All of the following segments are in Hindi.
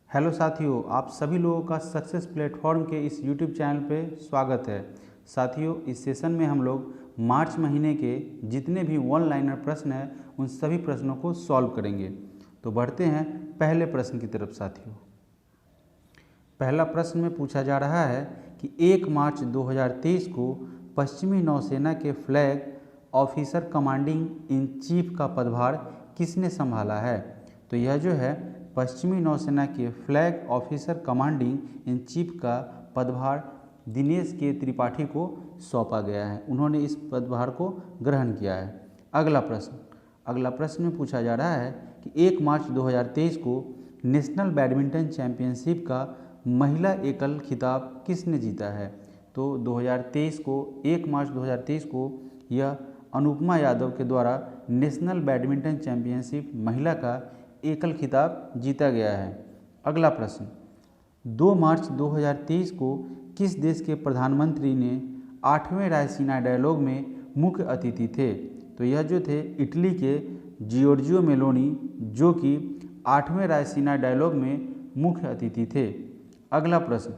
हेलो साथियों, आप सभी लोगों का सक्सेस प्लेटफॉर्म के इस यूट्यूब चैनल पे स्वागत है। साथियों, इस सेशन में हम लोग मार्च महीने के जितने भी वन लाइनर प्रश्न हैं उन सभी प्रश्नों को सॉल्व करेंगे। तो बढ़ते हैं पहले प्रश्न की तरफ। साथियों, पहला प्रश्न में पूछा जा रहा है कि 1 मार्च 2023 को पश्चिमी नौसेना के flag officer commanding in chief का पदभार किसने संभाला है। तो यह जो है पश्चिमी नौसेना के flag officer commanding in chief का पदभार दिनेश के त्रिपाठी को सौंपा गया है। उन्होंने इस पदभार को ग्रहण किया है। अगला प्रश्न में पूछा जा रहा है कि 1 मार्च 2023 को नेशनल बैडमिंटन चैंपियनशिप का महिला एकल खिताब किसने जीता है। तो 1 मार्च 2023 को यह अनुपमा यादव के द्वारा नेशनल बैडमिंटन चैंपियनशिप महिला का एकल खिताब जीता गया है। अगला प्रश्न, 2 मार्च 2023 को किस देश के प्रधानमंत्री ने 8वें रायसीना डायलॉग में मुख्य अतिथि थे। तो यह जो थे इटली के जियोर्जियो मेलोनी, जो कि 8वें रायसीना डायलॉग में मुख्य अतिथि थे। अगला प्रश्न,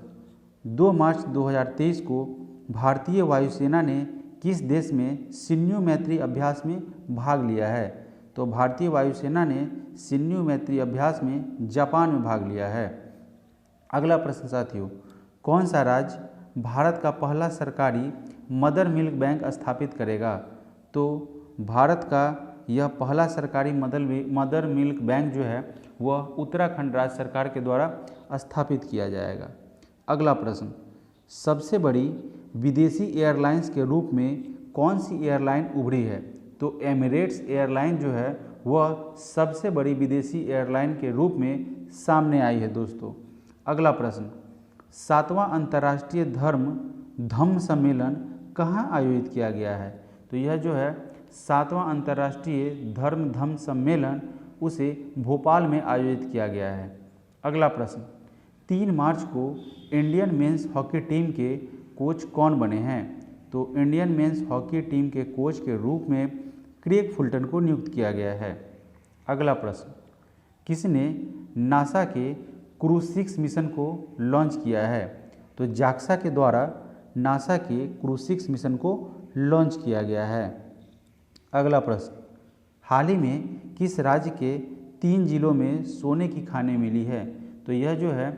2 मार्च 2023 को भारतीय वायुसेना ने किस देश में शिन्यू मैत्री अभ्यास में भाग लिया है। तो भारतीय वायुसेना ने शिन्यू मैत्री अभ्यास में जापान में भाग लिया है। अगला प्रश्न साथियों, कौन सा राज्य भारत का पहला सरकारी मदर मिल्क बैंक स्थापित करेगा। तो भारत का यह पहला सरकारी मदर मिल्क बैंक जो है वह उत्तराखंड राज्य सरकार के द्वारा स्थापित किया जाएगा। अगला प्रश्न, सबसे बड़ी विदेशी एयरलाइंस के रूप में कौन सी एयरलाइन उभरी है। तो एमिरेट्स एयरलाइन जो है वह सबसे बड़ी विदेशी एयरलाइन के रूप में सामने आई है दोस्तों। अगला प्रश्न, 7वां अंतर्राष्ट्रीय धम्म सम्मेलन कहाँ आयोजित किया गया है। तो यह जो है 7वां अंतर्राष्ट्रीय धम्म सम्मेलन उसे भोपाल में आयोजित किया गया है। अगला प्रश्न, 3 मार्च को इंडियन मेंस हॉकी टीम के कोच कौन बने हैं। तो इंडियन मेंस हॉकी टीम के कोच के रूप में क्रेग फुलटन को नियुक्त किया गया है। अगला प्रश्न, किसने नासा के क्रू 6 मिशन को लॉन्च किया है। तो जाक्सा के द्वारा नासा के क्रू 6 मिशन को लॉन्च किया गया है। अगला प्रश्न, हाल ही में किस राज्य के 3 जिलों में सोने की खानें मिली है। तो यह जो है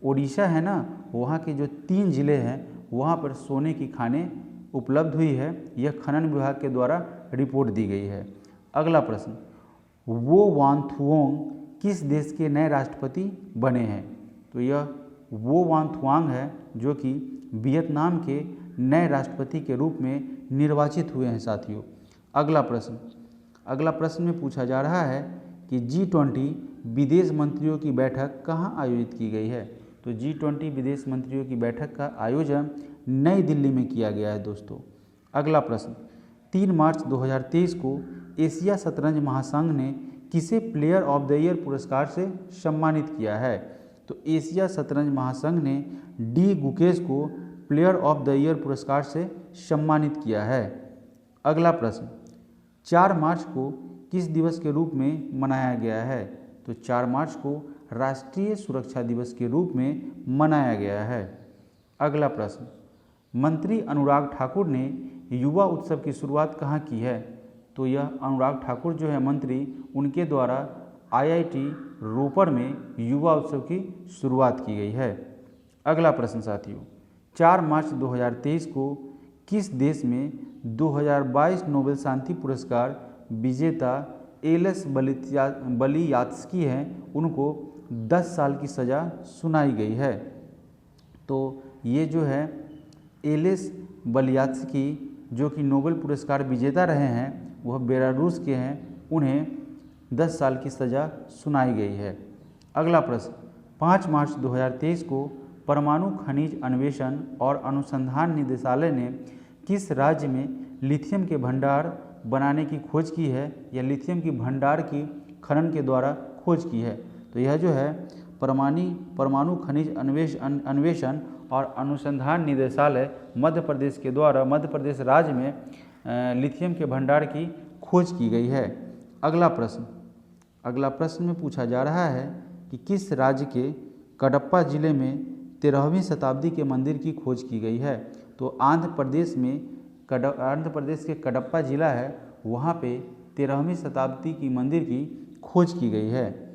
ओडिशा है ना, वहाँ के जो 3 जिले हैं वहाँ पर सोने की खानें उपलब्ध हुई है। यह खनन विभाग के द्वारा रिपोर्ट दी गई है। अगला प्रश्न, वो वांगथुओंग किस देश के नए राष्ट्रपति बने हैं। तो यह वो वांगथुआंग है जो कि वियतनाम के नए राष्ट्रपति के रूप में निर्वाचित हुए हैं साथियों। अगला प्रश्न में पूछा जा रहा है कि G20 विदेश मंत्रियों की बैठक कहाँ आयोजित की गई है। तो G20 विदेश मंत्रियों की बैठक का आयोजन नई दिल्ली में किया गया है दोस्तों। अगला प्रश्न, 3 मार्च 2023 को एशिया शतरंज महासंघ ने किसे प्लेयर ऑफ द ईयर पुरस्कार से सम्मानित किया है। तो एशिया शतरंज महासंघ ने डी गुकेश को प्लेयर ऑफ द ईयर पुरस्कार से सम्मानित किया है। अगला प्रश्न, 4 मार्च को किस दिवस के रूप में मनाया गया है। तो 4 मार्च को राष्ट्रीय सुरक्षा दिवस के रूप में मनाया गया है। अगला प्रश्न, मंत्री अनुराग ठाकुर ने युवा उत्सव की शुरुआत कहाँ की है। तो यह अनुराग ठाकुर जो है मंत्री, उनके द्वारा IIT रोपड़ में युवा उत्सव की शुरुआत की गई है। अगला प्रश्न साथियों, 4 मार्च 2023 को किस देश में 2022 नोबेल शांति पुरस्कार विजेता एलेस बलियात्स्की हैं, उनको 10 साल की सज़ा सुनाई गई है। तो ये जो है एलेस बलियात्स्की जो कि नोबेल पुरस्कार विजेता रहे हैं, वह बेलारूस के हैं, उन्हें 10 साल की सज़ा सुनाई गई है। अगला प्रश्न, 5 मार्च 2023 को परमाणु खनिज अन्वेषण और अनुसंधान निदेशालय ने किस राज्य में लिथियम के भंडार बनाने की खोज की है या लिथियम की भंडार की खनन के द्वारा खोज की है। तो यह जो है परमाणु खनिज अन्वेषण और अनुसंधान निदेशालय मध्य प्रदेश के द्वारा मध्य प्रदेश राज्य में लिथियम के भंडार की खोज की गई है। अगला प्रश्न में पूछा जा रहा है कि किस राज्य के कडप्पा जिले में 13वीं शताब्दी के मंदिर की खोज की गई है? तो आंध्र प्रदेश के कडप्पा जिला है, वहाँ पे 13वीं शताब्दी की मंदिर की खोज की गई है।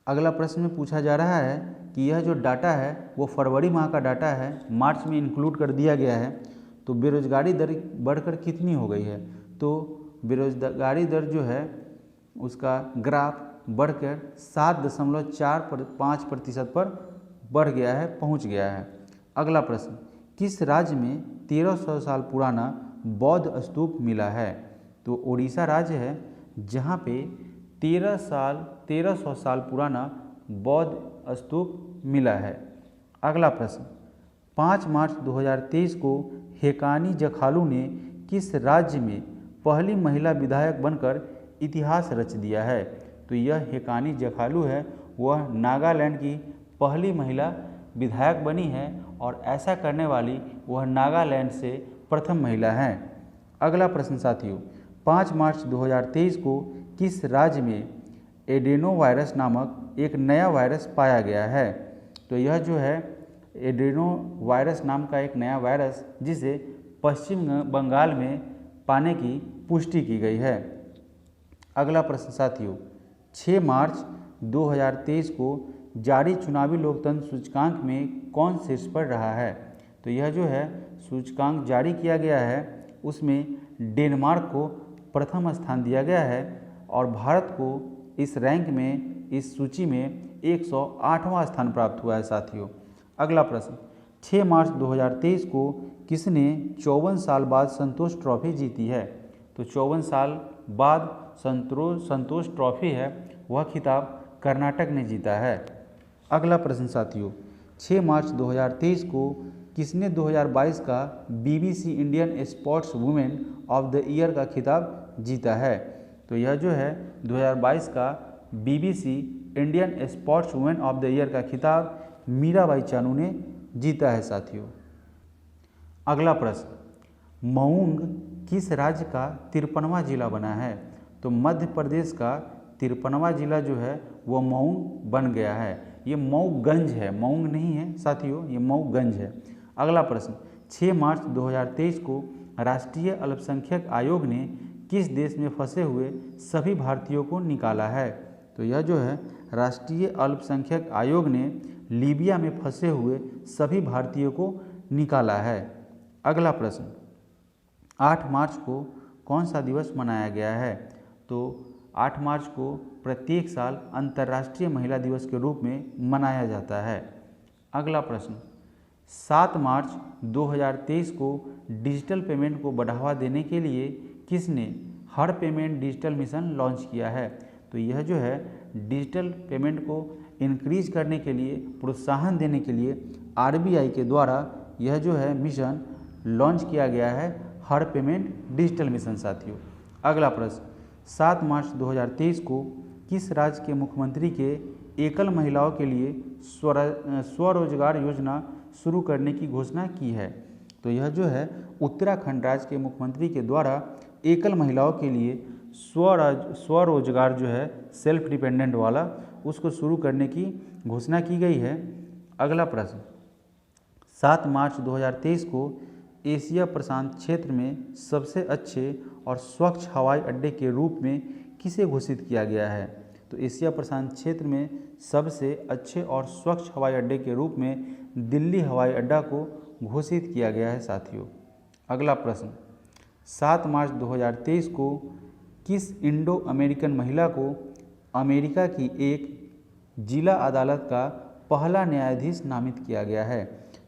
अगला प्रश्न में पूछा जा रहा है कि यह जो डाटा है वो फरवरी माह का डाटा है, मार्च में इंक्लूड कर दिया गया है। तो बेरोजगारी दर बढ़कर कितनी हो गई है? तो बेरोजगारी दर जो है उसका ग्राफ बढ़कर 7.45% पर बढ़ गया है, पहुंच गया है। अगला प्रश्न, किस राज्य में 1300 साल पुराना बौद्ध स्तूप मिला है? तो उड़ीसा राज्य है, जहां पे 1300 साल पुराना बौद्ध स्तूप मिला है। अगला प्रश्न, 5 मार्च 2023 को हेकानी जखालू ने किस राज्य में पहली महिला विधायक बनकर इतिहास रच दिया है? तो यह हेकानी जखालू है, वह नागालैंड की पहली महिला विधायक बनी है और ऐसा करने वाली वह नागालैंड से प्रथम महिला हैं। अगला प्रश्न साथियों, 5 मार्च 2023 को किस राज्य में एडेनोवायरस नामक एक नया वायरस पाया गया है? तो यह जो है एडेनोवायरस नाम का एक नया वायरस, जिसे पश्चिम बंगाल में पाने की पुष्टि की गई है। अगला प्रश्न साथियों, 6 मार्च 2023 को जारी चुनावी लोकतंत्र सूचकांक में कौन शीर्ष पर रहा है? तो यह जो है सूचकांक जारी किया गया है, उसमें डेनमार्क को प्रथम स्थान दिया गया है और भारत को इस रैंक में, इस सूची में 108वां स्थान प्राप्त हुआ है साथियों। अगला प्रश्न, 6 मार्च 2023 को किसने 54 साल बाद संतोष ट्रॉफी जीती है? तो 54 साल बाद संतोष ट्रॉफी है, वह खिताब कर्नाटक ने जीता है। अगला प्रश्न साथियों, 6 मार्च 2023 को किसने 2022 का BBC Indian sports women of the year का खिताब जीता है? तो यह जो है 2022 का BBC Indian sports women of the year का खिताब मीराबाई चानू ने जीता है साथियों। अगला प्रश्न, मऊंग किस राज्य का 53वां जिला बना है? तो मध्य प्रदेश का 53वां जिला जो है वो मऊंग बन गया है। ये मऊगंज है, मऊंग नहीं है साथियों, ये मऊगंज है। अगला प्रश्न, 6 मार्च 2023 को राष्ट्रीय अल्पसंख्यक आयोग ने किस देश में फंसे हुए सभी भारतीयों को निकाला है? तो यह जो है राष्ट्रीय अल्पसंख्यक आयोग ने लीबिया में फंसे हुए सभी भारतीयों को निकाला है। अगला प्रश्न, 8 मार्च को कौन सा दिवस मनाया गया है? तो 8 मार्च को प्रत्येक साल अंतर्राष्ट्रीय महिला दिवस के रूप में मनाया जाता है। अगला प्रश्न, 7 मार्च 2023 को डिजिटल पेमेंट को बढ़ावा देने के लिए किसने हर पेमेंट डिजिटल मिशन लॉन्च किया है? तो यह जो है डिजिटल पेमेंट को इंक्रीज करने के लिए, प्रोत्साहन देने के लिए RBI के द्वारा यह जो है मिशन लॉन्च किया गया है, हर पेमेंट डिजिटल मिशन साथियों। अगला प्रश्न, 7 मार्च 2023 को किस राज्य के मुख्यमंत्री के एकल महिलाओं के लिए स्वरोजगार योजना शुरू करने की घोषणा की है? तो यह जो है उत्तराखंड राज्य के मुख्यमंत्री के द्वारा एकल महिलाओं के लिए स्वरोजगार जो है सेल्फ डिपेंडेंट वाला, उसको शुरू करने की घोषणा की गई है। अगला प्रश्न, 7 मार्च 2023 को एशिया प्रशांत क्षेत्र में सबसे अच्छे और स्वच्छ हवाई अड्डे के रूप में किसे घोषित किया गया है? तो एशिया प्रशांत क्षेत्र में सबसे अच्छे और स्वच्छ हवाई अड्डे के रूप में दिल्ली हवाई अड्डा को घोषित किया गया है साथियों। अगला प्रश्न, 7 मार्च 2023 को किस इंडो अमेरिकन महिला को अमेरिका की एक जिला अदालत का पहला न्यायाधीश नामित किया गया है?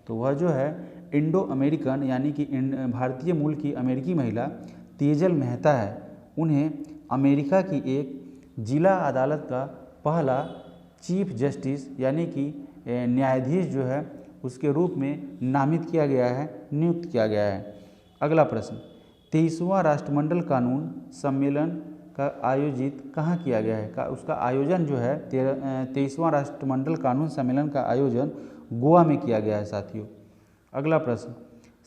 तो वह जो है इंडो अमेरिकन यानी कि भारतीय मूल की अमेरिकी महिला तेजल मेहता है। उन्हें अमेरिका की एक जिला अदालत का पहला चीफ जस्टिस यानी कि न्यायाधीश जो है उसके रूप में नामित किया गया है, नियुक्त किया गया है। अगला प्रश्न, 23वां राष्ट्रमंडल कानून सम्मेलन का आयोजित कहाँ किया गया है? उसका आयोजन जो है 23वां राष्ट्रमंडल कानून सम्मेलन का आयोजन गोवा में किया गया है साथियों। अगला प्रश्न,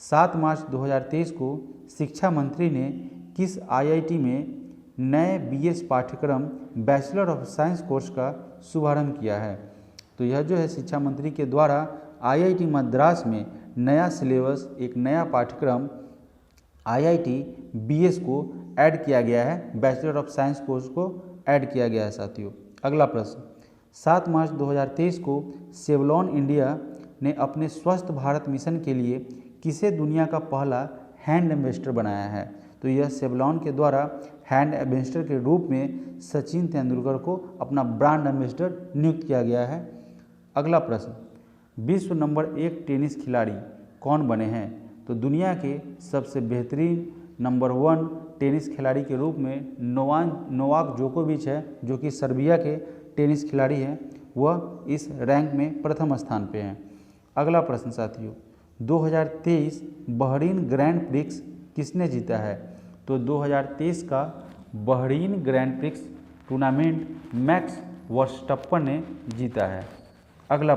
7 मार्च 2023 को शिक्षा मंत्री ने किस IIT में नए बीएस पाठ्यक्रम बैचलर ऑफ साइंस कोर्स का शुभारंभ किया है। तो यह जो है शिक्षा मंत्री के द्वारा आईआईटी मद्रास में नया सिलेबस, एक नया पाठ्यक्रम आईआईटी बीएस को ऐड किया गया है, बैचलर ऑफ साइंस कोर्स को ऐड किया गया है साथियों। अगला प्रश्न, 7 मार्च 2023 को सेवलॉन इंडिया ने अपने स्वस्थ भारत मिशन के लिए किसे दुनिया का पहला हैंड एम्बेसडर बनाया है? तो यह सेवलॉन के द्वारा हैंड एम्बेसडर के रूप में सचिन तेंदुलकर को अपना ब्रांड एम्बेसडर नियुक्त किया गया है। अगला प्रश्न, विश्व नंबर 1 टेनिस खिलाड़ी कौन बने हैं? तो दुनिया के सबसे बेहतरीन नंबर 1 टेनिस खिलाड़ी के रूप में नोवाक जोकोविच है, जो कि सर्बिया के टेनिस खिलाड़ी हैं, वह इस रैंक में प्रथम स्थान पे हैं। अगला प्रश्न साथियों, 2023 बहरीन ग्रैंड प्रिक्स किसने जीता है? तो 2023 का Bahrain grand prix tournament Max Verstappen ने जीता है। अगला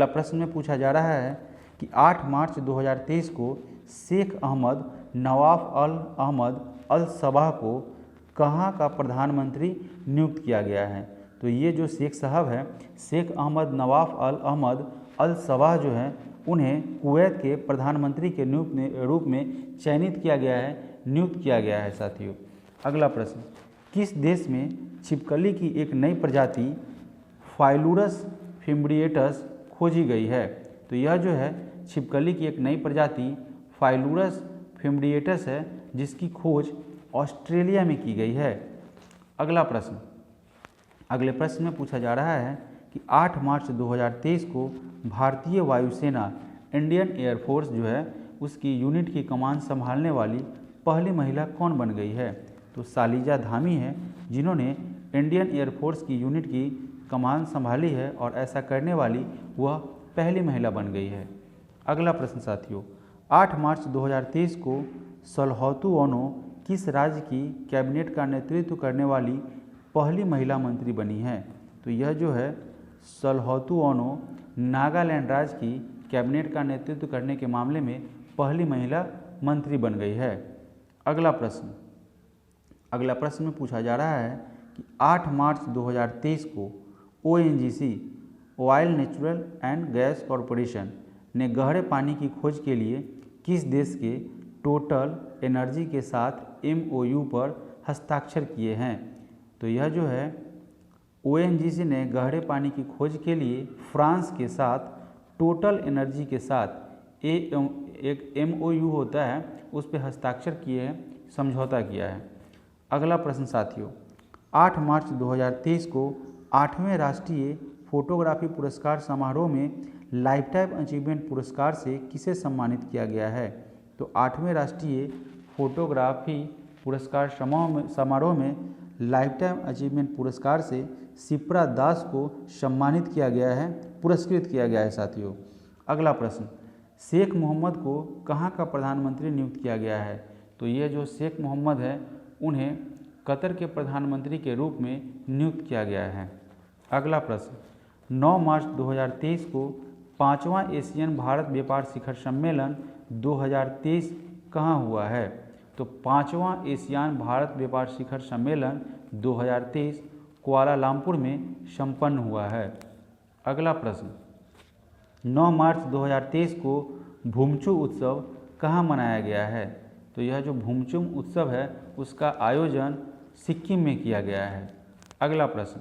प्रश्न में पूछा जा रहा है कि 8 मार्च 2023 को शेख अहमद नवाफ अल अहमद अल सबाह को कहाँ का प्रधानमंत्री नियुक्त किया गया है? तो ये जो शेख साहब है, शेख अहमद नवाफ अल अहमद अल सबाह जो है, उन्हें कुवैत के प्रधानमंत्री के रूप में चयनित किया गया है, नियुक्त किया गया है साथियों। अगला प्रश्न, किस देश में छिपकली की एक नई प्रजाति फाइलूरस फिम्ब्रिएटस खोजी गई है? तो यह जो है छिपकली की एक नई प्रजाति फाइलूरस फिम्ब्रिएटस है, जिसकी खोज ऑस्ट्रेलिया में की गई है। अगले प्रश्न में पूछा जा रहा है कि 8 मार्च 2023 को भारतीय वायुसेना इंडियन एयरफोर्स जो है, उसकी यूनिट की कमान संभालने वाली पहली महिला कौन बन गई है? तो शालिजा धामी है, जिन्होंने इंडियन एयरफोर्स की यूनिट की कमान संभाली है, और ऐसा करने वाली वह पहली महिला बन गई है। अगला प्रश्न साथियों, 8 मार्च 2023 को सलहौतु ओनो किस राज्य की कैबिनेट का नेतृत्व करने वाली पहली महिला मंत्री बनी है? तो यह जो है सलहौतु ओनो नागालैंड राज्य की कैबिनेट का नेतृत्व करने के मामले में पहली महिला मंत्री बन गई है। अगला प्रश्न में पूछा जा रहा है कि 8 मार्च 2023 को ONGC oil natural and gas corporation ने गहरे पानी की खोज के लिए किस देश के टोटल एनर्जी के साथ एमओयू पर हस्ताक्षर किए हैं? तो यह जो है ओएनजीसी ने गहरे पानी की खोज के लिए फ्रांस के साथ टोटल एनर्जी के साथ एक एमओयू होता है, उस पर हस्ताक्षर किए हैं, समझौता किया है। अगला प्रश्न साथियों, 8 मार्च 2023 को 8वें राष्ट्रीय फोटोग्राफी पुरस्कार समारोह में लाइफ टाइम अचीवमेंट पुरस्कार से किसे सम्मानित किया गया है? तो 8वें राष्ट्रीय फोटोग्राफी पुरस्कार समारोह में लाइफ टाइम अचीवमेंट पुरस्कार से शिप्रा दास को सम्मानित किया गया है, पुरस्कृत किया गया है साथियों। अगला प्रश्न, शेख मोहम्मद को कहाँ का प्रधानमंत्री नियुक्त किया गया है? तो ये जो शेख मोहम्मद है, उन्हें कतर के प्रधानमंत्री के रूप में नियुक्त किया गया है। अगला प्रश्न, 9 मार्च 2023 को 5वां एशियन भारत व्यापार शिखर सम्मेलन 2023 कहाँ हुआ है? तो 5वां एशियान भारत व्यापार शिखर सम्मेलन 2023 कुआलालंपुर में संपन्न हुआ है। अगला प्रश्न, 9 मार्च 2023 को भूमचू उत्सव कहाँ मनाया गया है? तो यह जो भूमचू उत्सव है, उसका आयोजन सिक्किम में किया गया है। अगला प्रश्न,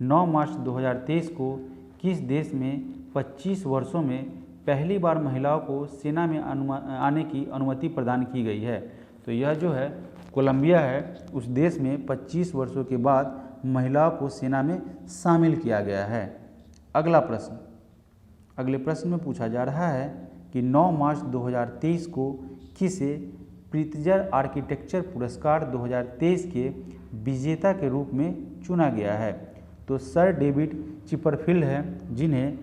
9 मार्च 2023 को किस देश में 25 वर्षों में पहली बार महिलाओं को सेना में आने की अनुमति प्रदान की गई है? तो यह जो है कोलंबिया है, उस देश में 25 वर्षों के बाद महिलाओं को सेना में शामिल किया गया है। अगला प्रश्न, अगले प्रश्न में पूछा जा रहा है कि 9 मार्च 2023 को किसे प्रित्जर आर्किटेक्चर पुरस्कार 2023 के विजेता के रूप में चुना गया है? तो सर डेविड चिपरफील्ड है, जिन्हें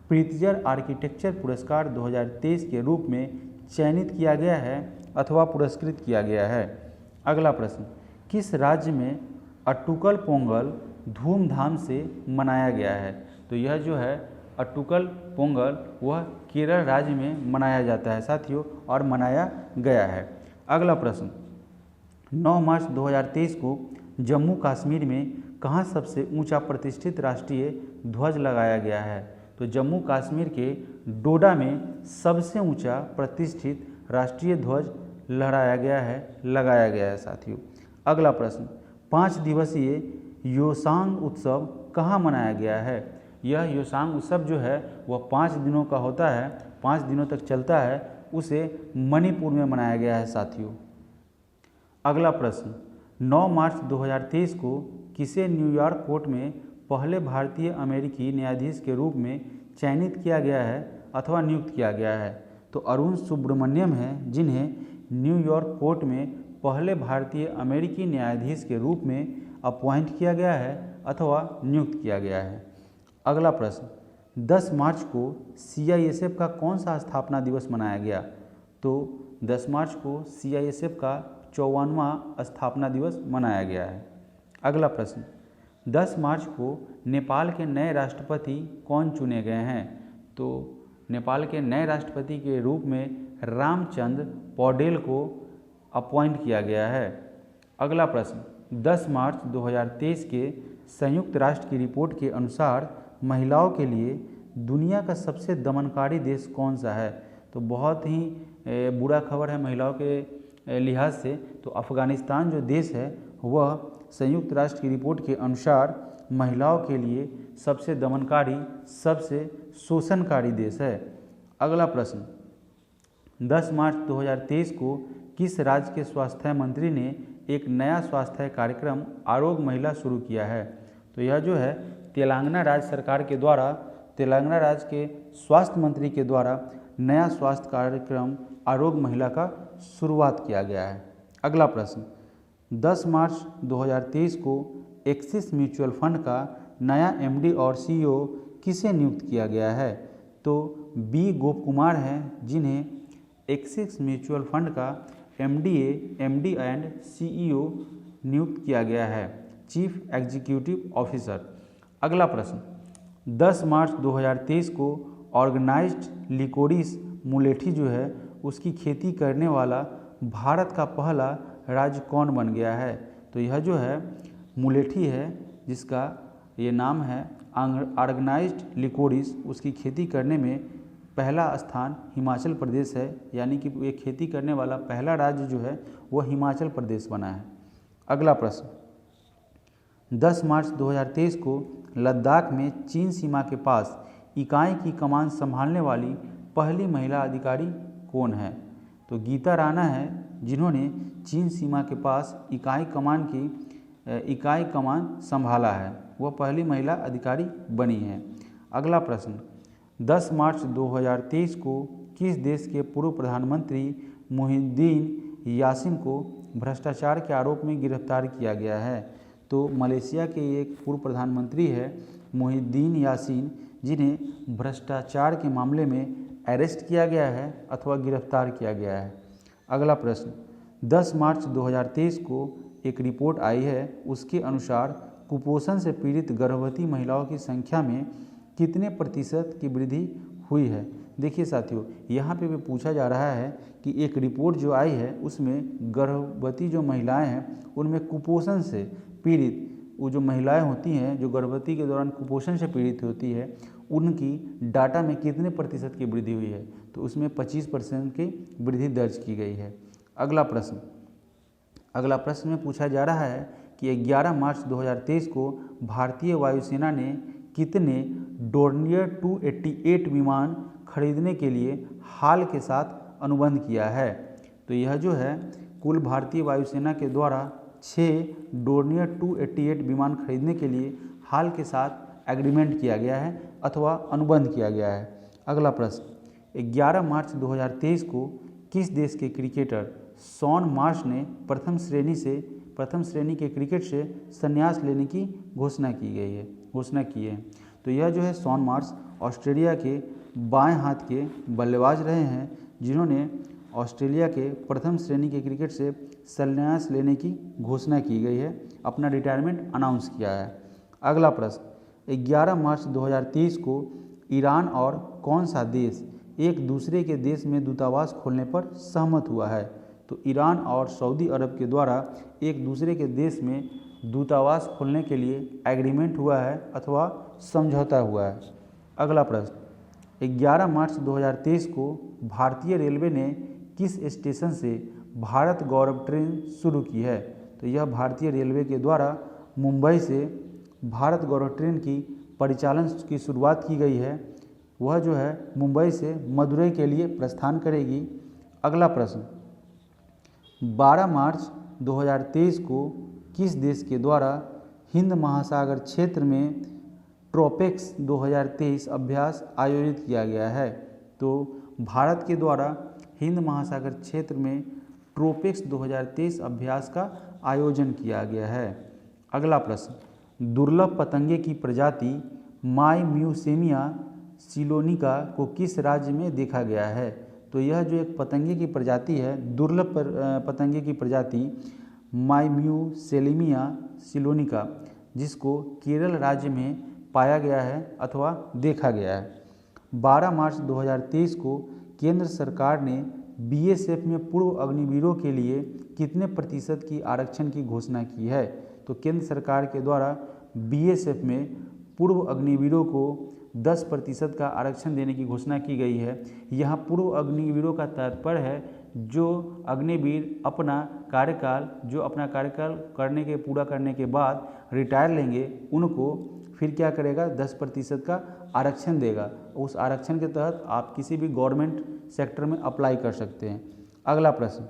प्रित्जर आर्किटेक्चर पुरस्कार 2023 के रूप में चयनित किया गया है अथवा पुरस्कृत किया गया है। अगला प्रश्न, किस राज्य में अट्टुकल पोंगल धूमधाम से मनाया गया है? तो यह जो है अट्टुकल पोंगल वह केरल राज्य में मनाया जाता है साथियों, और मनाया गया है। अगला प्रश्न, 9 मार्च 2023 को जम्मू कश्मीर में कहाँ सबसे ऊंचा प्रतिष्ठित राष्ट्रीय ध्वज लगाया गया है? तो जम्मू कश्मीर के डोडा में सबसे ऊंचा प्रतिष्ठित राष्ट्रीय ध्वज लगाया गया है साथियों। अगला प्रश्न, 5 दिवसीय योसांग उत्सव कहाँ मनाया गया है? यह योसांग उत्सव जो है वह 5 दिनों का होता है, 5 दिनों तक चलता है, उसे मणिपुर में मनाया गया है साथियों। अगला प्रश्न, 9 मार्च 2023 को किसे न्यूयॉर्क कोर्ट में पहले भारतीय अमेरिकी न्यायाधीश के रूप में चयनित किया गया है अथवा नियुक्त किया गया है? तो अरुण सुब्रमण्यम हैं, जिन्हें न्यूयॉर्क कोर्ट में पहले भारतीय अमेरिकी न्यायाधीश के रूप में अपॉइंट किया गया है अथवा नियुक्त किया गया है। अगला प्रश्न, 10 मार्च को CISF का कौन सा स्थापना दिवस मनाया गया? तो 10 मार्च को CISF का 54वां स्थापना दिवस मनाया गया है। अगला प्रश्न, 10 मार्च को नेपाल के नए राष्ट्रपति कौन चुने गए हैं? तो नेपाल के नए राष्ट्रपति के रूप में रामचंद्र पौडेल को अपॉइंट किया गया है। अगला प्रश्न, 10 मार्च 2023 के संयुक्त राष्ट्र की रिपोर्ट के अनुसार महिलाओं के लिए दुनिया का सबसे दमनकारी देश कौन सा है? तो बहुत ही बुरा खबर है महिलाओं के लिहाज से। तो अफ़गानिस्तान जो देश है वह संयुक्त राष्ट्र की रिपोर्ट के अनुसार महिलाओं के लिए सबसे दमनकारी, सबसे शोषणकारी देश है। अगला प्रश्न, 10 मार्च 2023 को किस राज्य के स्वास्थ्य मंत्री ने एक नया स्वास्थ्य कार्यक्रम आरोग्य महिला शुरू किया है? तो यह जो है तेलंगाना राज्य सरकार के द्वारा, तेलंगाना राज्य के स्वास्थ्य मंत्री के द्वारा नया स्वास्थ्य कार्यक्रम आरोग्य महिला का शुरुआत किया गया है। अगला प्रश्न, 10 मार्च 2023 को एक्सिस म्यूचुअल फंड का नया MD और CEO किसे नियुक्त किया गया है? तो B गोप कुमार हैं, जिन्हें एक्सिस म्यूचुअल फंड का MD एंड CEO नियुक्त किया गया है, चीफ एग्जीक्यूटिव ऑफिसर। अगला प्रश्न, 10 मार्च 2023 को ऑर्गेनाइज्ड लिकोरिस मुलेठी जो है उसकी खेती करने वाला भारत का पहला राज्य कौन बन गया है? तो यह जो है मुलेठी है, जिसका ये नाम है ऑर्गेनाइज्ड लिकोरिस, उसकी खेती करने में पहला स्थान हिमाचल प्रदेश है, यानी कि ये खेती करने वाला पहला राज्य जो है वह हिमाचल प्रदेश बना है। अगला प्रश्न, 10 मार्च 2023 को लद्दाख में चीन सीमा के पास इकाई की कमान संभालने वाली पहली महिला अधिकारी कौन है? तो गीता राणा है, जिन्होंने चीन सीमा के पास इकाई कमान संभाला है, वह पहली महिला अधिकारी बनी है। अगला प्रश्न, 10 मार्च 2023 को किस देश के पूर्व प्रधानमंत्री मुहिद्दीन यासीन को भ्रष्टाचार के आरोप में गिरफ्तार किया गया है? तो मलेशिया के एक पूर्व प्रधानमंत्री है मुहिद्दीन यासीन, जिन्हें भ्रष्टाचार के मामले में अरेस्ट किया गया है अथवा गिरफ्तार किया गया है। अगला प्रश्न, 10 मार्च 2023 को एक रिपोर्ट आई है, उसके अनुसार कुपोषण से पीड़ित गर्भवती महिलाओं की संख्या में कितने प्रतिशत की वृद्धि हुई है? देखिए साथियों, यहाँ पे भी पूछा जा रहा है कि एक रिपोर्ट जो आई है उसमें गर्भवती जो महिलाएं हैं उनमें कुपोषण से पीड़ित वो जो महिलाएं होती हैं जो गर्भवती के दौरान कुपोषण से पीड़ित होती है, उनकी डाटा में कितने प्रतिशत की वृद्धि हुई है? तो उसमें 25% की वृद्धि दर्ज की गई है। अगला प्रश्न में पूछा जा रहा है कि 11 मार्च 2023 को भारतीय वायुसेना ने कितने डोर्नियर 288 विमान खरीदने के लिए हाल के साथ अनुबंध किया है? तो यह जो है कुल भारतीय वायुसेना के द्वारा 6 डोर्नियर 288 विमान खरीदने के लिए हाल के साथ एग्रीमेंट किया गया है अथवा अनुबंध किया गया है। अगला प्रश्न, 11 मार्च 2023 को किस देश के क्रिकेटर शॉन मार्श ने प्रथम श्रेणी के क्रिकेट से संन्यास लेने की घोषणा की है? तो यह जो है शॉन मार्श ऑस्ट्रेलिया के बाएं हाथ के बल्लेबाज रहे हैं, जिन्होंने ऑस्ट्रेलिया के प्रथम श्रेणी के क्रिकेट से संन्यास लेने की घोषणा की गई है, अपना रिटायरमेंट अनाउंस किया है। अगला प्रश्न, 11 मार्च 2023 को ईरान और कौन सा देश एक दूसरे के देश में दूतावास खोलने पर सहमत हुआ है? तो ईरान और सऊदी अरब के द्वारा एक दूसरे के देश में दूतावास खोलने के लिए एग्रीमेंट हुआ है अथवा समझौता हुआ है। अगला प्रश्न, 11 मार्च 2023 को भारतीय रेलवे ने किस स्टेशन से भारत गौरव ट्रेन शुरू की है? तो यह भारतीय रेलवे के द्वारा मुंबई से भारत गौरव ट्रेन की परिचालन की शुरुआत की गई है। वह जो है मुंबई से मदुरई के लिए प्रस्थान करेगी। अगला प्रश्न, 12 मार्च 2023 को किस देश के द्वारा हिंद महासागर क्षेत्र में ट्रोपेक्स 2023 अभ्यास आयोजित किया गया है? तो भारत के द्वारा हिंद महासागर क्षेत्र में ट्रोपेक्स 2023 अभ्यास का आयोजन किया गया है। अगला प्रश्न, दुर्लभ पतंगे की प्रजाति माईम्यूसेमिया सिलोनिका को किस राज्य में देखा गया है? तो यह जो एक पतंगे की प्रजाति है, दुर्लभ पतंगे की प्रजाति माईम्यूसेमिया सिलोनिका, जिसको केरल राज्य में पाया गया है अथवा देखा गया है। 12 मार्च 2023 को केंद्र सरकार ने बीएसएफ में पूर्व अग्निवीरों के लिए कितने प्रतिशत की आरक्षण की घोषणा की है? तो केंद्र सरकार के द्वारा बीएसएफ में पूर्व अग्निवीरों को 10% का आरक्षण देने की घोषणा की गई है। यहाँ पूर्व अग्निवीरों का तात्पर्य है जो अग्निवीर अपना कार्यकाल पूरा करने के बाद रिटायर लेंगे, उनको फिर क्या करेगा, 10% का आरक्षण देगा। उस आरक्षण के तहत आप किसी भी गवर्नमेंट सेक्टर में अप्लाई कर सकते हैं। अगला प्रश्न,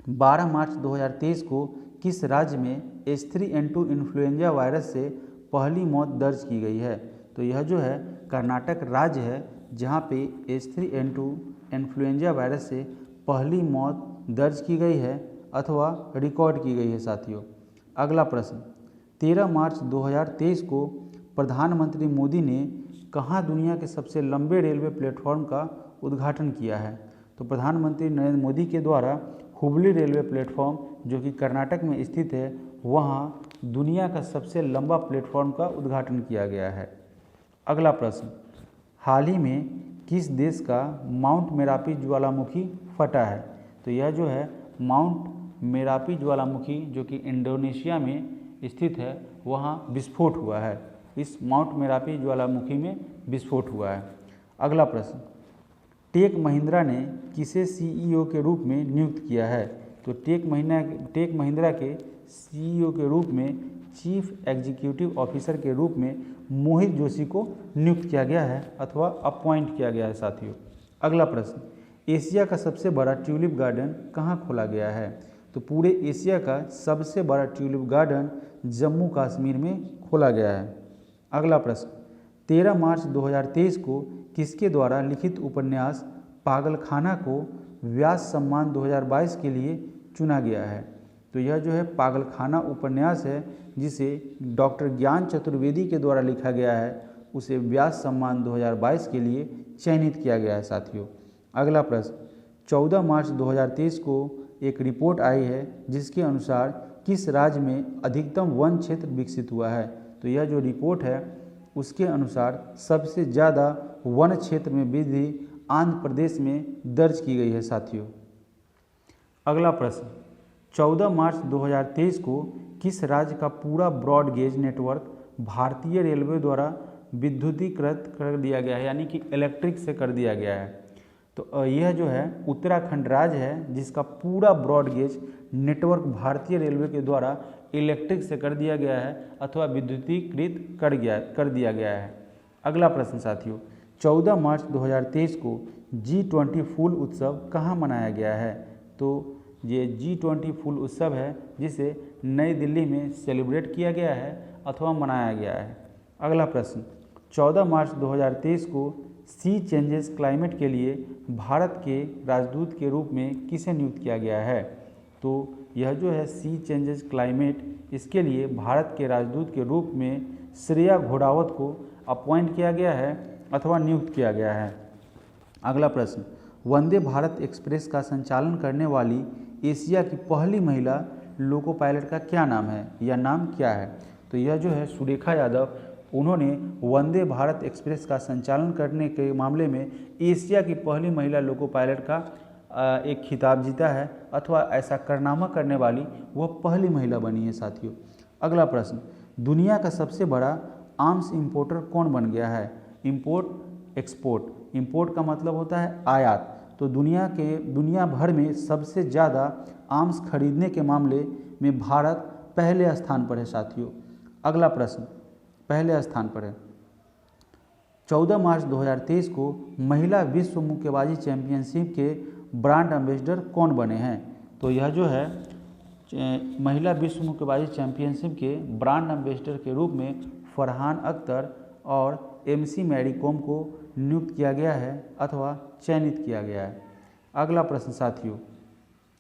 12 मार्च 2023 को किस राज्य में H3N2 इन्फ्लुएंजा वायरस से पहली मौत दर्ज की गई है? तो यह जो है कर्नाटक राज्य है जहाँ पे H3N2 इन्फ्लुएंजा वायरस से पहली मौत दर्ज की गई है अथवा रिकॉर्ड की गई है साथियों। अगला प्रश्न, 13 मार्च 2023 को प्रधानमंत्री मोदी ने कहाँ दुनिया के सबसे लंबे रेलवे प्लेटफॉर्म का उद्घाटन किया है? तो प्रधानमंत्री नरेंद्र मोदी के द्वारा हुबली रेलवे प्लेटफॉर्म जो कि कर्नाटक में स्थित है, वहाँ दुनिया का सबसे लंबा प्लेटफॉर्म का उद्घाटन किया गया है। अगला प्रश्न, हाल ही में किस देश का माउंट मेरापी ज्वालामुखी फटा है? तो यह जो है माउंट मेरापी ज्वालामुखी जो कि इंडोनेशिया में स्थित है, वहाँ विस्फोट हुआ है। इस माउंट मेरापी ज्वालामुखी में विस्फोट हुआ है। अगला प्रश्न, टेक महिंद्रा ने किसे सीईओ के रूप में नियुक्त किया है? तो टेक महिंद्रा के सीईओ के रूप में चीफ एग्जीक्यूटिव ऑफिसर के रूप में मोहित जोशी को नियुक्त किया गया है अथवा अपॉइंट किया गया है साथियों। अगला प्रश्न, एशिया का सबसे बड़ा ट्यूलिप गार्डन कहाँ खोला गया है? तो पूरे एशिया का सबसे बड़ा ट्यूलिप गार्डन जम्मू कश्मीर में खोला गया है। अगला प्रश्न, 13 मार्च 2023 को किसके द्वारा लिखित उपन्यास पागलखाना को व्यास सम्मान 2022 के लिए चुना गया है? तो यह जो है पागलखाना उपन्यास है जिसे डॉक्टर ज्ञान चतुर्वेदी के द्वारा लिखा गया है, उसे व्यास सम्मान 2022 के लिए चयनित किया गया है साथियों। अगला प्रश्न, 14 मार्च 2023 को एक रिपोर्ट आई है जिसके अनुसार किस राज्य में अधिकतम वन क्षेत्र विकसित हुआ है? तो यह जो रिपोर्ट है उसके अनुसार सबसे ज़्यादा वन क्षेत्र में वृद्धि आंध्र प्रदेश में दर्ज की गई है साथियों। अगला प्रश्न, 14 मार्च 2023 को किस राज्य का पूरा ब्रॉड गेज नेटवर्क भारतीय रेलवे द्वारा विद्युतीकृत कर दिया गया है, यानी कि इलेक्ट्रिक से कर दिया गया है? तो यह जो है उत्तराखंड राज्य है जिसका पूरा ब्रॉड गेज नेटवर्क भारतीय रेलवे के द्वारा इलेक्ट्रिक से कर दिया गया है अथवा विद्युतीकृत कर दिया गया है। अगला प्रश्न साथियों, 14 मार्च 2023 को G20 फूल उत्सव कहाँ मनाया गया है? तो ये G20 फूल उत्सव है जिसे नई दिल्ली में सेलिब्रेट किया गया है अथवा मनाया गया है। अगला प्रश्न, 14 मार्च 2023 को सी चेंजेस क्लाइमेट के लिए भारत के राजदूत के रूप में किसे नियुक्त किया गया है? तो यह जो है सी चेंजेस क्लाइमेट, इसके लिए भारत के राजदूत के रूप में श्रेया घोड़ावत को अपॉइंट किया गया है अथवा नियुक्त किया गया है। अगला प्रश्न, वंदे भारत एक्सप्रेस का संचालन करने वाली एशिया की पहली महिला लोको पायलट का क्या नाम है या नाम क्या है? तो यह जो है सुरेखा यादव, उन्होंने वंदे भारत एक्सप्रेस का संचालन करने के मामले में एशिया की पहली महिला लोको पायलट का एक खिताब जीता है अथवा ऐसा कारनामा करने वाली वह पहली महिला बनी है साथियों। अगला प्रश्न, दुनिया का सबसे बड़ा आर्म्स इंपोर्टर कौन बन गया है? इंपोर्ट एक्सपोर्ट, इंपोर्ट का मतलब होता है आयात, तो दुनिया भर में सबसे ज़्यादा आर्म्स खरीदने के मामले में भारत पहले स्थान पर है साथियों। अगला प्रश्न पहले स्थान पर है। 14 मार्च 2023 को महिला विश्व मुक्केबाजी चैंपियनशिप के ब्रांड एम्बेसडर कौन बने हैं? तो यह जो है महिला विश्व मुक्केबाजी चैंपियनशिप के ब्रांड एम्बेसडर के रूप में फरहान अख्तर और MC मैरी कॉम को नियुक्त किया गया है अथवा चयनित किया गया है। अगला प्रश्न साथियों,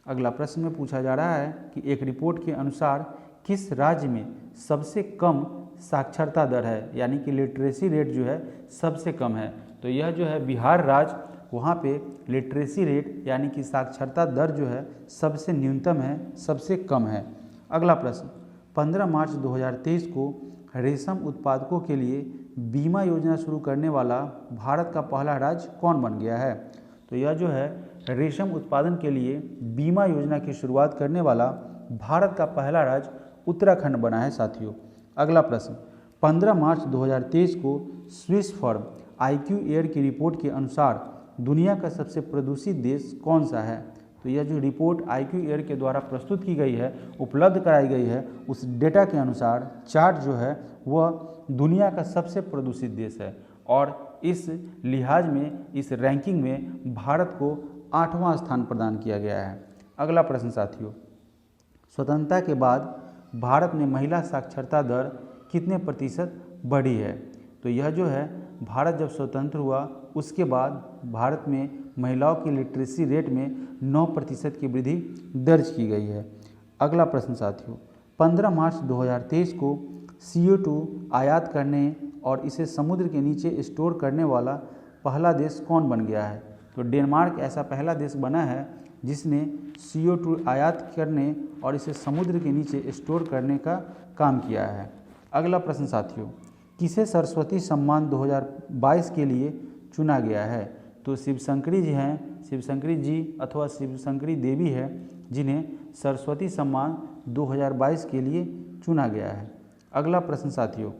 अगला प्रश्न में पूछा जा रहा है कि एक रिपोर्ट के अनुसार किस राज्य में सबसे कम साक्षरता दर है, यानी कि लिटरेसी रेट जो है सबसे कम है? तो यह जो है बिहार राज्य, वहाँ पे लिटरेसी रेट यानी कि साक्षरता दर जो है सबसे न्यूनतम है, सबसे कम है। अगला प्रश्न, 15 मार्च 2023 को रेशम उत्पादकों के लिए बीमा योजना शुरू करने वाला भारत का पहला राज्य कौन बन गया है? तो यह जो है रेशम उत्पादन के लिए बीमा योजना की शुरुआत करने वाला भारत का पहला राज्य उत्तराखंड बना है साथियों। अगला प्रश्न, 15 मार्च 2023 को स्विस फर्म IQ एयर की रिपोर्ट के अनुसार दुनिया का सबसे प्रदूषित देश कौन सा है? तो यह जो रिपोर्ट IQ एयर के द्वारा प्रस्तुत की गई है, उपलब्ध कराई गई है, उस डेटा के अनुसार चार्ट जो है वह दुनिया का सबसे प्रदूषित देश है और इस लिहाज में, इस रैंकिंग में भारत को 8वां स्थान प्रदान किया गया है। अगला प्रश्न साथियों, स्वतंत्रता के बाद भारत में महिला साक्षरता दर कितने प्रतिशत बढ़ी है? तो यह जो है भारत जब स्वतंत्र हुआ उसके बाद भारत में महिलाओं की लिटरेसी रेट में 9% की वृद्धि दर्ज की गई है। अगला प्रश्न साथियों, 15 मार्च 2023 को CO2 आयात करने और इसे समुद्र के नीचे स्टोर करने वाला पहला देश कौन बन गया है? तो डेनमार्क ऐसा पहला देश बना है जिसने CO2 आयात करने और इसे समुद्र के नीचे स्टोर करने का काम किया है। अगला प्रश्न साथियों, किसे सरस्वती सम्मान 2022 के लिए चुना गया है? तो शिवशंकरी जी हैं, शिवशंकरी जी अथवा शिवशंकरी देवी है जिन्हें सरस्वती सम्मान 2022 के लिए चुना गया है। अगला प्रश्न साथियों,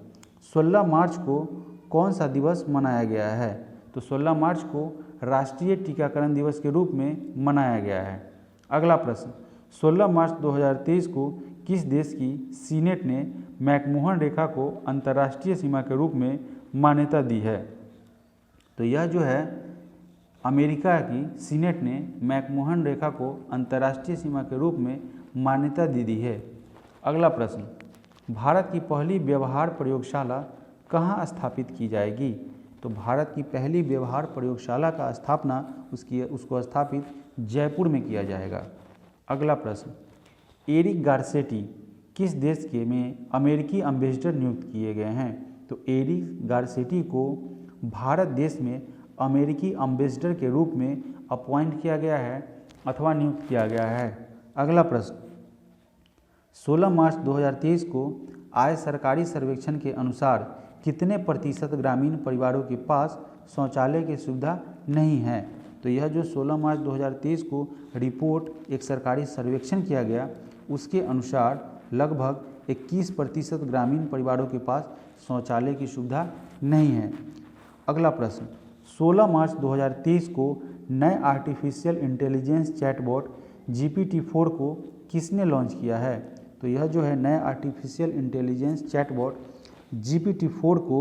16 मार्च को कौन सा दिवस मनाया गया है? तो 16 मार्च को राष्ट्रीय टीकाकरण दिवस के रूप में मनाया गया है। अगला प्रश्न, 16 मार्च 2023 को किस देश की सीनेट ने मैकमोहन रेखा को अंतर्राष्ट्रीय सीमा के रूप में मान्यता दी है? तो यह जो है अमेरिका की सीनेट ने मैकमोहन रेखा को अंतर्राष्ट्रीय सीमा के रूप में मान्यता दे दी है। अगला प्रश्न, भारत की पहली व्यवहार प्रयोगशाला कहाँ स्थापित की जाएगी? तो भारत की पहली व्यवहार प्रयोगशाला का स्थापना उसको स्थापित जयपुर में किया जाएगा। अगला प्रश्न, एरिक गारसेटी किस देश के में अमेरिकी एम्बेसडर नियुक्त किए गए हैं? तो एरिक गारसेटी को भारत देश में अमेरिकी एम्बेसडर के रूप में अपॉइंट किया गया है अथवा नियुक्त किया गया है। अगला प्रश्न, 16 मार्च 2023 को आए सरकारी सर्वेक्षण के अनुसार कितने प्रतिशत ग्रामीण परिवारों के पास शौचालय की सुविधा नहीं है? तो यह जो 16 मार्च 2023 को रिपोर्ट एक सरकारी सर्वेक्षण किया गया उसके अनुसार लगभग 21% ग्रामीण परिवारों के पास शौचालय की सुविधा नहीं है। अगला प्रश्न, 16 मार्च 2023 को नए आर्टिफिशियल इंटेलिजेंस चैटबॉट GPT-4 को किसने लॉन्च किया है? तो यह जो है नए आर्टिफिशियल इंटेलिजेंस चैटबॉट GPT-4 को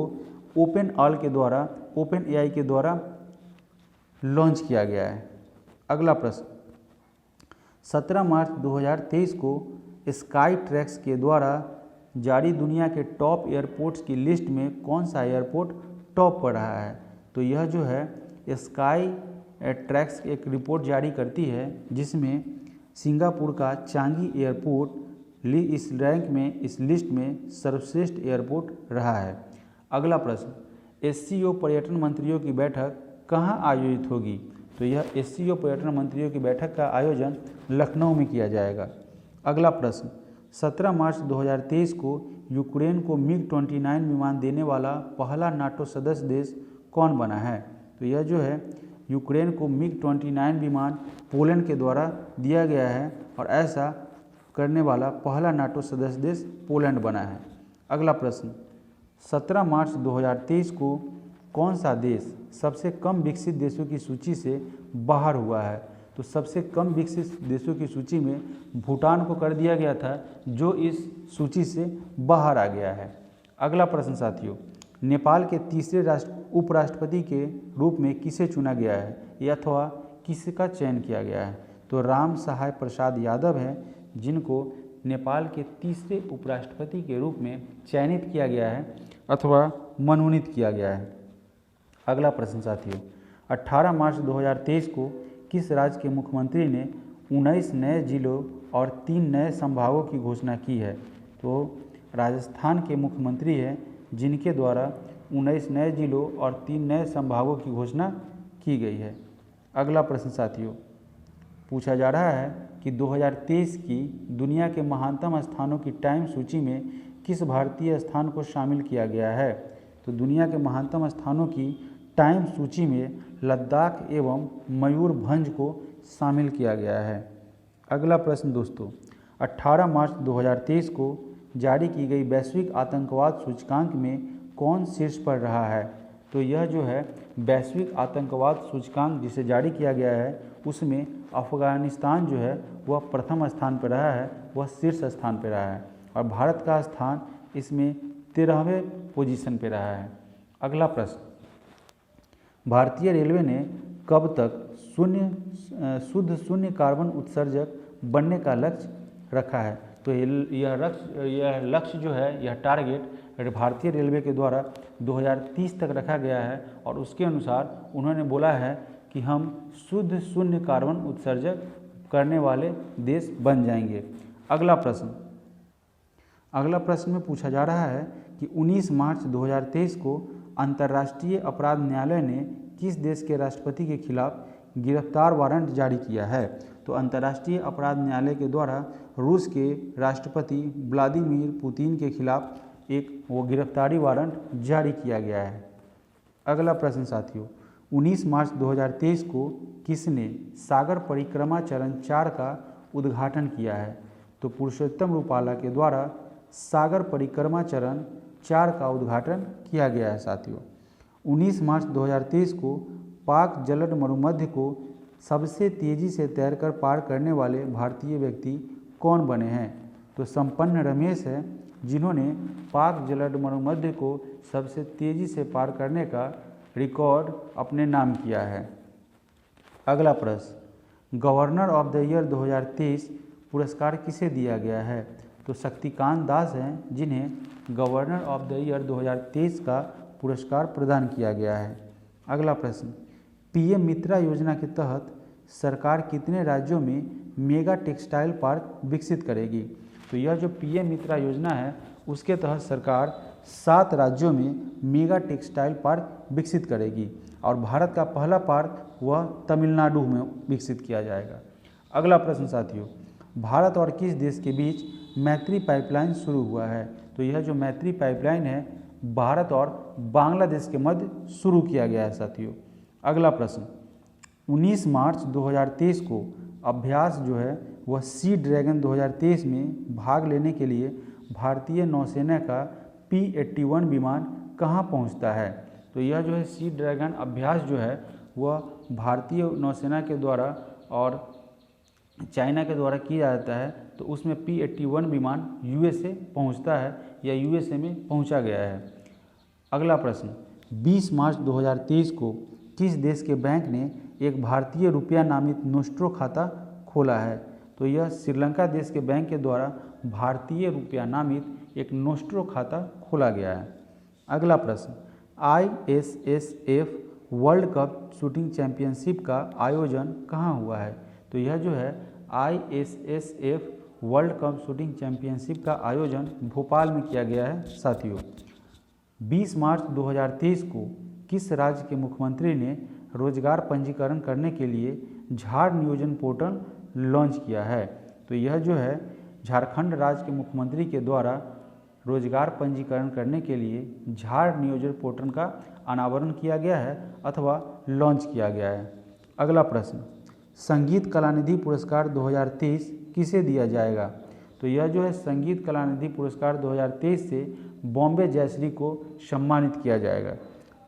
ओपन AI के द्वारा लॉन्च किया गया है। अगला प्रश्न, 17 मार्च 2023 को स्काई ट्रैक्स के द्वारा जारी दुनिया के टॉप एयरपोर्ट्स की लिस्ट में कौन सा एयरपोर्ट टॉप पर रहा है? तो यह जो है स्काई ट्रैक्स एक रिपोर्ट जारी करती है जिसमें सिंगापुर का चांगी एयरपोर्ट इस लिस्ट में सर्वश्रेष्ठ एयरपोर्ट रहा है। अगला प्रश्न, SCO पर्यटन मंत्रियों की बैठक कहाँ आयोजित होगी? तो यह SCO पर्यटन मंत्रियों की बैठक का आयोजन लखनऊ में किया जाएगा। अगला प्रश्न, 17 मार्च 2023 को यूक्रेन को MiG-29 विमान देने वाला पहला नाटो सदस्य देश कौन बना है? तो यह जो है यूक्रेन को MiG-29 विमान पोलैंड के द्वारा दिया गया है और ऐसा करने वाला पहला नाटो सदस्य देश पोलैंड बना है। अगला प्रश्न, 17 मार्च 2023 को कौन सा देश सबसे कम विकसित देशों की सूची से बाहर हुआ है? तो सबसे कम विकसित देशों की सूची में भूटान को कर दिया गया था, जो इस सूची से बाहर आ गया है। अगला प्रश्न साथियों, नेपाल के तीसरे उपराष्ट्रपति के रूप में किसे चुना गया है या अथवा किसका चयन किया गया है? तो राम सहाय प्रसाद यादव हैं, जिनको नेपाल के तीसरे उपराष्ट्रपति के रूप में चयनित किया गया है अथवा मनोनीत किया गया है। अगला प्रश्न साथियों, 18 मार्च 2023 को किस राज्य के मुख्यमंत्री ने 19 नए जिलों और 3 नए संभागों की घोषणा की है? तो राजस्थान के मुख्यमंत्री हैं, जिनके द्वारा 19 नए जिलों और 3 नए संभागों की घोषणा की गई है। अगला प्रश्न साथियों, पूछा जा रहा है कि 2023 की दुनिया के महानतम स्थानों की टाइम सूची में किस भारतीय स्थान को शामिल किया गया है? तो दुनिया के महानतम स्थानों की टाइम सूची में लद्दाख एवं मयूरभंज को शामिल किया गया है। अगला प्रश्न दोस्तों, 18 मार्च 2023 को जारी की गई वैश्विक आतंकवाद सूचकांक में कौन शीर्ष पर रहा है? तो यह जो है वैश्विक आतंकवाद सूचकांक जिसे जारी किया गया है, उसमें अफगानिस्तान जो है वह प्रथम स्थान पर रहा है, वह शीर्ष स्थान पर रहा है और भारत का स्थान इसमें 13वें पोजीशन पर रहा है। अगला प्रश्न, भारतीय रेलवे ने कब तक शुद्ध शून्य कार्बन उत्सर्जक बनने का लक्ष्य रखा है? तो यह लक्ष्य जो है, यह टारगेट भारतीय रेलवे के द्वारा 2030 तक रखा गया है और उसके अनुसार उन्होंने बोला है कि हम शुद्ध शून्य कार्बन उत्सर्जक करने वाले देश बन जाएंगे। अगला प्रश्न में पूछा जा रहा है कि 19 मार्च 2023 को अंतर्राष्ट्रीय अपराध न्यायालय ने किस देश के राष्ट्रपति के खिलाफ गिरफ्तार वारंट जारी किया है? तो अंतर्राष्ट्रीय अपराध न्यायालय के द्वारा रूस के राष्ट्रपति व्लादिमीर पुतिन के खिलाफ एक गिरफ्तारी वारंट जारी किया गया है। अगला प्रश्न साथियों, 19 मार्च 2023 को किसने सागर परिक्रमा चरण 4 का उद्घाटन किया है? तो पुरुषोत्तम रूपाला के द्वारा सागर परिक्रमा चरण 4 का उद्घाटन किया गया है साथियों। 19 मार्च 2023 को पाक जलद मरुमध्य को सबसे तेज़ी से तैरकर पार करने वाले भारतीय व्यक्ति कौन बने हैं? तो संपन्न रमेश है, जिन्होंने पाक जलद मरुमध्य को सबसे तेज़ी से पार करने का रिकॉर्ड अपने नाम किया है। अगला प्रश्न, गवर्नर ऑफ द ईयर 2023 पुरस्कार किसे दिया गया है? तो शक्तिकांत दास हैं, जिन्हें गवर्नर ऑफ द ईयर 2023 का पुरस्कार प्रदान किया गया है। अगला प्रश्न, PM मित्रा योजना के तहत सरकार कितने राज्यों में मेगा टेक्सटाइल पार्क विकसित करेगी? तो यह जो PM मित्रा योजना है, उसके तहत सरकार 7 राज्यों में मेगा टेक्सटाइल पार्क विकसित करेगी और भारत का पहला पार्क वह तमिलनाडु में विकसित किया जाएगा। अगला प्रश्न साथियों, भारत और किस देश के बीच मैत्री पाइपलाइन शुरू हुआ है? तो यह जो मैत्री पाइपलाइन है, भारत और बांग्लादेश के मध्य शुरू किया गया है साथियों। अगला प्रश्न, 19 मार्च 2023 को अभ्यास जो है वह सी ड्रैगन 2023 में भाग लेने के लिए भारतीय नौसेना का P-81 विमान कहाँ पहुँचता है? तो यह जो है सी ड्रैगन अभ्यास जो है वह भारतीय नौसेना के द्वारा और चाइना के द्वारा किया जाता है, तो उसमें P-81 विमान USA पहुंचता है या USA में पहुंचा गया है। अगला प्रश्न, 20 मार्च 2023 को किस देश के बैंक ने एक भारतीय रुपया नामित नोस्ट्रो खाता खोला है? तो यह श्रीलंका देश के बैंक के द्वारा भारतीय रुपया नामित एक नोस्ट्रो खाता खोला गया है। अगला प्रश्न, ISSF world cup shooting championship का आयोजन कहाँ हुआ है? तो यह जो है ISSF world cup shooting championship का आयोजन भोपाल में किया गया है साथियों। 20 मार्च 2023 को किस राज्य के मुख्यमंत्री ने रोजगार पंजीकरण करने के लिए झाड़ नियोजन पोर्टल लॉन्च किया है? तो यह जो है झारखंड राज्य के मुख्यमंत्री के द्वारा रोजगार पंजीकरण करने के लिए झाड़ नियोजन पोर्टल का अनावरण किया गया है अथवा लॉन्च किया गया है। अगला प्रश्न, संगीत कलानिधि पुरस्कार 2023 किसे दिया जाएगा? तो यह जो है संगीत कलानिधि पुरस्कार 2023 से बॉम्बे जयश्री को सम्मानित किया जाएगा।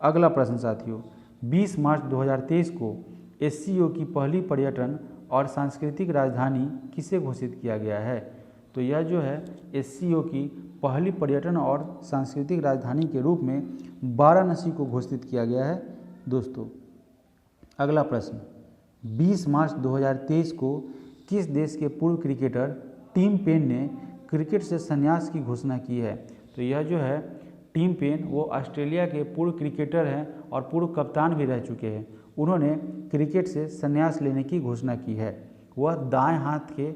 अगला प्रश्न साथियों, 20 मार्च 2023 को एससीओ की पहली पर्यटन और सांस्कृतिक राजधानी किसे घोषित किया गया है? तो यह जो है एससीओ की पहली पर्यटन और सांस्कृतिक राजधानी के रूप में वाराणसी को घोषित किया गया है दोस्तों। अगला प्रश्न, 20 मार्च 2023 को किस देश के पूर्व क्रिकेटर टिम पेन ने क्रिकेट से संन्यास की घोषणा की है? तो यह जो है टिम पेन वो ऑस्ट्रेलिया के पूर्व क्रिकेटर हैं और पूर्व कप्तान भी रह चुके हैं। उन्होंने क्रिकेट से संन्यास लेने की घोषणा की है। वह दाएं हाथ के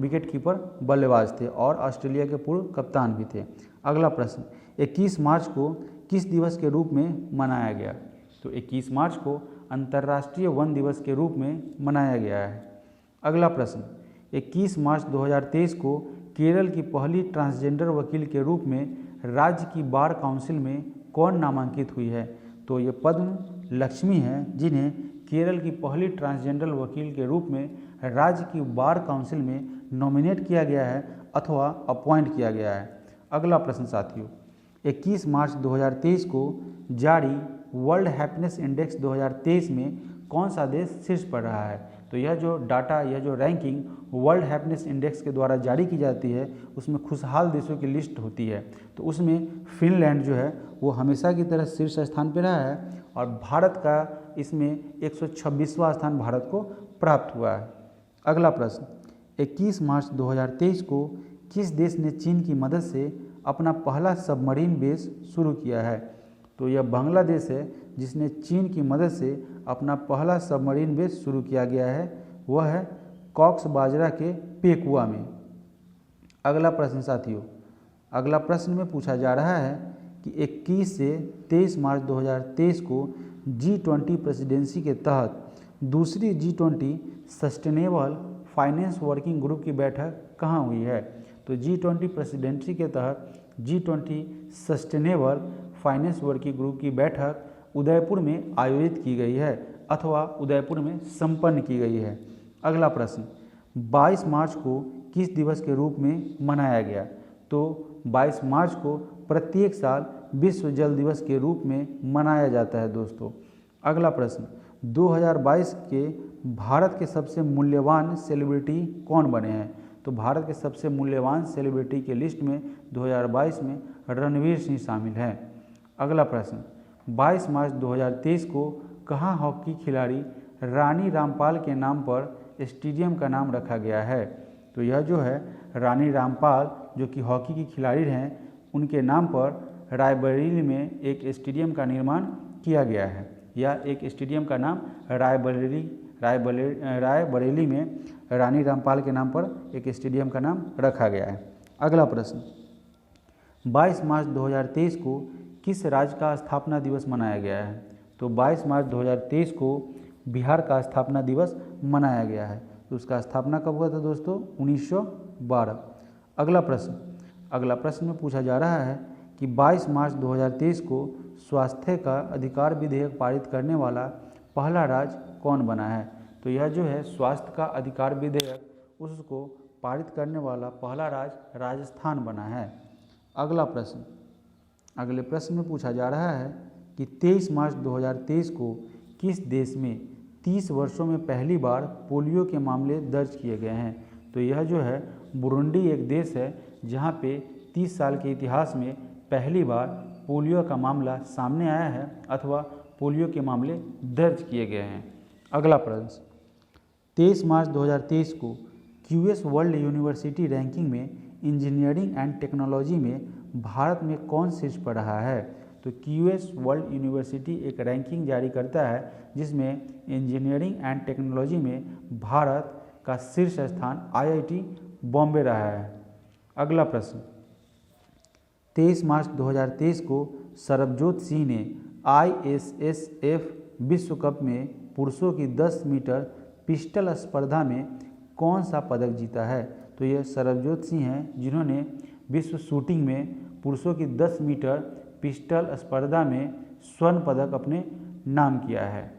विकेट कीपर बल्लेबाज थे और ऑस्ट्रेलिया के पूर्व कप्तान भी थे। अगला प्रश्न, 21 मार्च को किस दिवस के रूप में मनाया गया? तो 21 मार्च को अंतर्राष्ट्रीय वन दिवस के रूप में मनाया गया है। अगला प्रश्न, 21 मार्च 2023 को केरल की पहली ट्रांसजेंडर वकील के रूप में राज्य की बार काउंसिल में कौन नामांकित हुई है? तो ये पद्म लक्ष्मी हैं, जिन्हें केरल की पहली ट्रांसजेंडर वकील के रूप में राज्य की बार काउंसिल में नॉमिनेट किया गया है अथवा अपॉइंट किया गया है। अगला प्रश्न साथियों, 21 मार्च 2023 को जारी वर्ल्ड हैप्पीनेस इंडेक्स 2023 में कौन सा देश शीर्ष पर रहा है? तो यह जो डाटा, यह जो रैंकिंग वर्ल्ड हैप्पीनेस इंडेक्स के द्वारा जारी की जाती है, उसमें खुशहाल देशों की लिस्ट होती है। तो उसमें फिनलैंड जो है वो हमेशा की तरह शीर्ष स्थान पर रहा है और भारत का इसमें 126वां स्थान भारत को प्राप्त हुआ है। अगला प्रश्न, 21 मार्च 2023 को किस देश ने चीन की मदद से अपना पहला सबमरीन बेस शुरू किया है? तो यह बांग्लादेश है, जिसने चीन की मदद से अपना पहला सबमरीन बेस शुरू किया गया है। वह है कॉक्स बाजरा के पेकुआ में। अगला प्रश्न साथियों, अगला प्रश्न में पूछा जा रहा है कि 21 से 23 मार्च 2023 को G20 प्रेसिडेंसी के तहत दूसरी G20 sustainable finance working group की बैठक कहाँ हुई है? तो G20 प्रेसिडेंसी के तहत G20 sustainable finance working group की बैठक उदयपुर में आयोजित की गई है अथवा उदयपुर में संपन्न की गई है। अगला प्रश्न, 22 मार्च को किस दिवस के रूप में मनाया गया? तो 22 मार्च को प्रत्येक साल विश्व जल दिवस के रूप में मनाया जाता है दोस्तों। अगला प्रश्न, 2022 के भारत के सबसे मूल्यवान सेलिब्रिटी कौन बने हैं? तो भारत के सबसे मूल्यवान सेलिब्रिटी के लिस्ट में 2022 में रणवीर सिंह शामिल हैं। अगला प्रश्न, 22 मार्च 2023 को कहाँ हॉकी खिलाड़ी रानी रामपाल के नाम पर स्टेडियम का नाम रखा गया है? तो यह जो है रानी रामपाल जो कि हॉकी की खिलाड़ी हैं, उनके नाम पर रायबरेली में एक स्टेडियम का निर्माण किया गया है। या एक स्टेडियम का नाम रायबरेली में रानी रामपाल के नाम पर एक स्टेडियम का नाम रखा गया है। अगला प्रश्न, 22 मार्च 2023 को किस राज्य का स्थापना दिवस मनाया गया है? तो 22 मार्च 2023 को बिहार का स्थापना दिवस मनाया गया है। तो उसका स्थापना कब हुआ था दोस्तों? 1912। अगला प्रश्न में पूछा जा रहा है कि 22 मार्च 2023 को स्वास्थ्य का अधिकार विधेयक पारित करने वाला पहला राज्य कौन बना है? तो यह जो है स्वास्थ्य का अधिकार विधेयक, उसको पारित करने वाला पहला राज्य राजस्थान बना है। अगले प्रश्न में पूछा जा रहा है कि 23 मार्च 2023 को किस देश में 30 वर्षों में पहली बार पोलियो के मामले दर्ज किए गए हैं? तो यह जो है बुरुंडी एक देश है जहां पे 30 साल के इतिहास में पहली बार पोलियो का मामला सामने आया है अथवा पोलियो के मामले दर्ज किए गए हैं। अगला प्रश्न, 23 मार्च 2023 को QS वर्ल्ड यूनिवर्सिटी रैंकिंग में इंजीनियरिंग एंड टेक्नोलॉजी में भारत में कौन शीर्ष पर रहा है? तो QS वर्ल्ड यूनिवर्सिटी एक रैंकिंग जारी करता है जिसमें इंजीनियरिंग एंड टेक्नोलॉजी में भारत का शीर्ष स्थान IIT बॉम्बे रहा है। अगला प्रश्न, 23 मार्च 2023 को सरबजोत सिंह ने ISSF विश्व कप में पुरुषों की 10 मीटर पिस्टल स्पर्धा में कौन सा पदक जीता है? तो यह सरबजोत सिंह हैं जिन्होंने विश्व शूटिंग में पुरुषों की 10 मीटर पिस्टल स्पर्धा में स्वर्ण पदक अपने नाम किया है।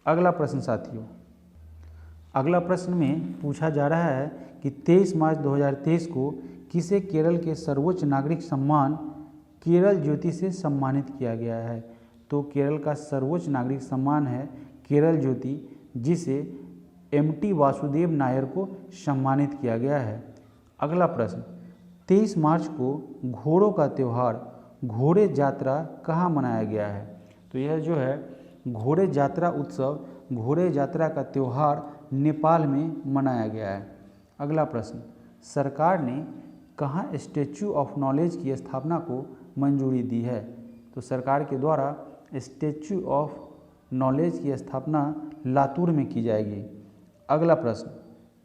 अगला प्रश्न साथियों, अगला प्रश्न में पूछा जा रहा है कि 23 मार्च 2023 को किसे केरल के सर्वोच्च नागरिक सम्मान केरल ज्योति से सम्मानित किया गया है। तो केरल का सर्वोच्च नागरिक सम्मान है केरल ज्योति, जिसे MT वासुदेव नायर को सम्मानित किया गया है। अगला प्रश्न, 23 मार्च को घोड़ों का त्यौहार घोड़े यात्रा कहाँ मनाया गया है। तो यह जो है घोड़े यात्रा उत्सव, घोड़े यात्रा का त्यौहार नेपाल में मनाया गया है। अगला प्रश्न, सरकार ने कहाँ स्टैच्यू ऑफ नॉलेज की स्थापना को मंजूरी दी है। तो सरकार के द्वारा स्टैच्यू ऑफ नॉलेज की स्थापना लातूर में की जाएगी। अगला प्रश्न,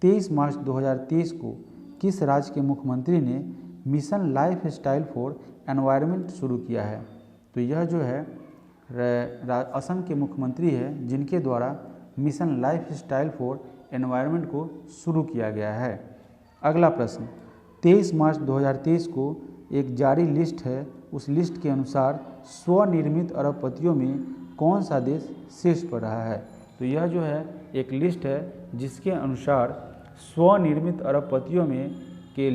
23 मार्च 2023 को किस राज्य के मुख्यमंत्री ने mission life style for environment शुरू किया है। तो यह जो है असम के मुख्यमंत्री है, जिनके द्वारा mission life style for environment को शुरू किया गया है। अगला प्रश्न, 23 मार्च 2023 को एक जारी लिस्ट है, उस लिस्ट के अनुसार स्वनिर्मित अरबपतियों में कौन सा देश शीर्ष पर रहा है। तो यह जो है एक लिस्ट है जिसके अनुसार स्वनिर्मित अरबपतियों में के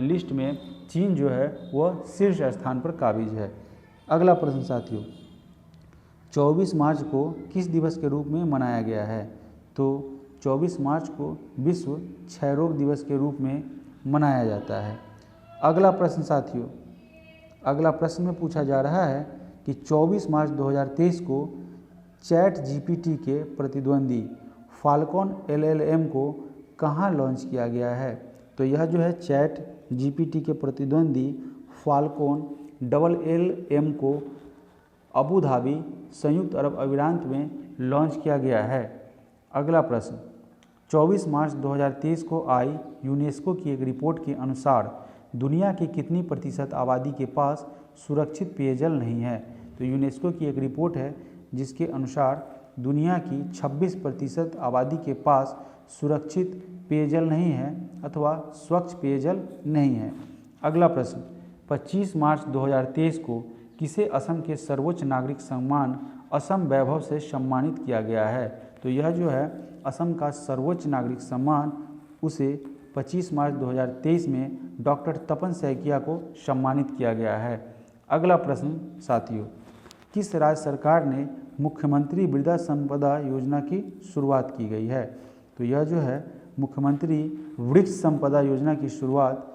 लिस्ट में चीन जो है वह शीर्ष स्थान पर काबिज है। अगला प्रश्न साथियों, 24 मार्च को किस दिवस के रूप में मनाया गया है। तो 24 मार्च को विश्व क्षय रोग दिवस के रूप में मनाया जाता है। अगला प्रश्न साथियों, अगला प्रश्न में पूछा जा रहा है कि 24 मार्च 2023 को ChatGPT के प्रतिद्वंदी फाल्कन LLM को कहाँ लॉन्च किया गया है। तो यह जो है ChatGPT के प्रतिद्वंदी फाल्कन LLM को अबू धाबी संयुक्त अरब अमीरात में लॉन्च किया गया है। अगला प्रश्न, 24 मार्च 2023 को आई यूनेस्को की एक रिपोर्ट के अनुसार दुनिया की कितनी प्रतिशत आबादी के पास सुरक्षित पेयजल नहीं है। तो यूनेस्को की एक रिपोर्ट है जिसके अनुसार दुनिया की 26% आबादी के पास सुरक्षित पेयजल नहीं है अथवा स्वच्छ पेयजल नहीं है। अगला प्रश्न, 25 मार्च 2023 को किसे असम के सर्वोच्च नागरिक सम्मान असम वैभव से सम्मानित किया गया है। तो यह जो है असम का सर्वोच्च नागरिक सम्मान उसे 25 मार्च 2023 में डॉक्टर तपन सैकिया को सम्मानित किया गया है। अगला प्रश्न साथियों, किस राज्य सरकार ने मुख्यमंत्री मृदा संपदा योजना की शुरुआत की गई है। तो यह जो है मुख्यमंत्री वृक्ष संपदा योजना की शुरुआत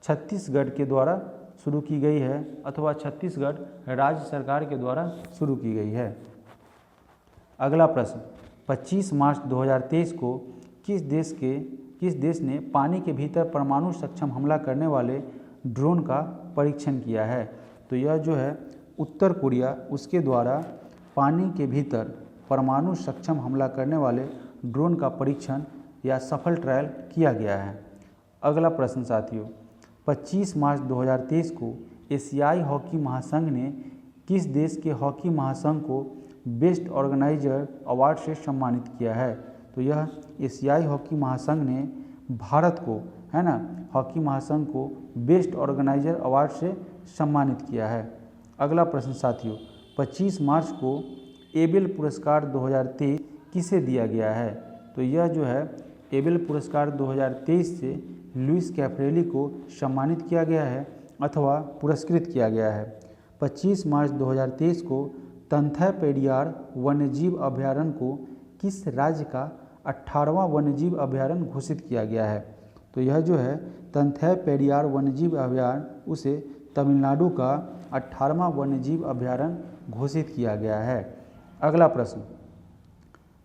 छत्तीसगढ़ के द्वारा शुरू की गई है अथवा छत्तीसगढ़ राज्य सरकार के द्वारा शुरू की गई है। अगला प्रश्न, 25 मार्च 2023 को किस देश ने पानी के भीतर परमाणु सक्षम हमला करने वाले ड्रोन का परीक्षण किया है। तो यह जो है उत्तर कोरिया, उसके द्वारा पानी के भीतर परमाणु सक्षम हमला करने वाले ड्रोन का परीक्षण या सफल ट्रायल किया गया है। अगला प्रश्न साथियों, 25 मार्च 2023 को एशियाई हॉकी महासंघ ने किस देश के हॉकी महासंघ को बेस्ट ऑर्गेनाइजर अवार्ड से सम्मानित किया है। तो यह एशियाई हॉकी महासंघ ने भारत को, है ना, हॉकी महासंघ को बेस्ट ऑर्गेनाइजर अवार्ड से सम्मानित किया है। अगला प्रश्न साथियों, 25 मार्च को एबेल पुरस्कार 2023 किसे दिया गया है। तो यह जो है एबेल पुरस्कार 2023 से लुइस कैफ्रेली को सम्मानित किया गया है अथवा पुरस्कृत किया गया है। 25 मार्च 2023 को तंथै पेरियार वन्यजीव अभयारण्य को किस राज्य का 18वां वन्यजीव अभयारण्य घोषित किया गया है। तो यह जो है तंथै पेरियार वन्यजीव अभयारण्य उसे तमिलनाडु का 18वां वन्यजीव अभयारण्य घोषित किया गया है। अगला प्रश्न,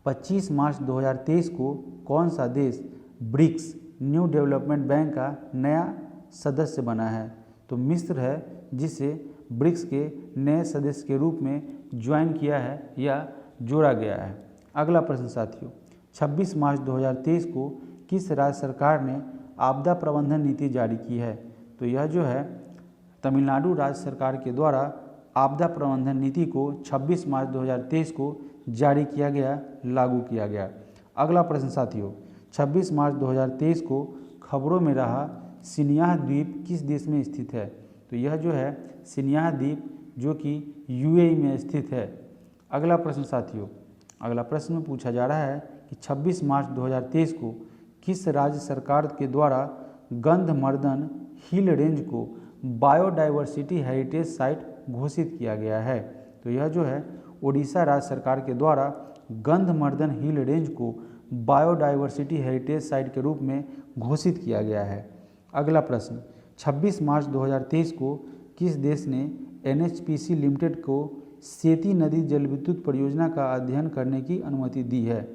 25 मार्च 2023 को कौन सा देश ब्रिक्स न्यू डेवलपमेंट बैंक का नया सदस्य बना है। तो मिस्र है, जिसे ब्रिक्स के नए सदस्य के रूप में ज्वाइन किया है या जोड़ा गया है। अगला प्रश्न साथियों, 26 मार्च 2023 को किस राज्य सरकार ने आपदा प्रबंधन नीति जारी की है। तो यह जो है तमिलनाडु राज्य सरकार के द्वारा आपदा प्रबंधन नीति को 26 मार्च 2023 को जारी किया गया, लागू किया गया। अगला प्रश्न साथियों, 26 मार्च 2023 को खबरों में रहा सिनियाह द्वीप किस देश में स्थित है। तो यह जो है सिनियाह द्वीप जो कि UAE में स्थित है। अगला प्रश्न साथियों, अगला प्रश्न में पूछा जा रहा है कि 26 मार्च 2023 को किस राज्य सरकार के द्वारा गंधमर्दन हिल रेंज को बायोडाइवर्सिटी हेरिटेज साइट घोषित किया गया है। तो यह जो है उड़ीसा राज्य सरकार के द्वारा गंधमर्दन हिल रेंज को बायोडाइवर्सिटी हेरिटेज साइट के रूप में घोषित किया गया है। अगला प्रश्न 26 मार्च 2023 को किस देश ने NHPC लिमिटेड को सेती नदी जल विद्युत परियोजना का अध्ययन करने की अनुमति दी है।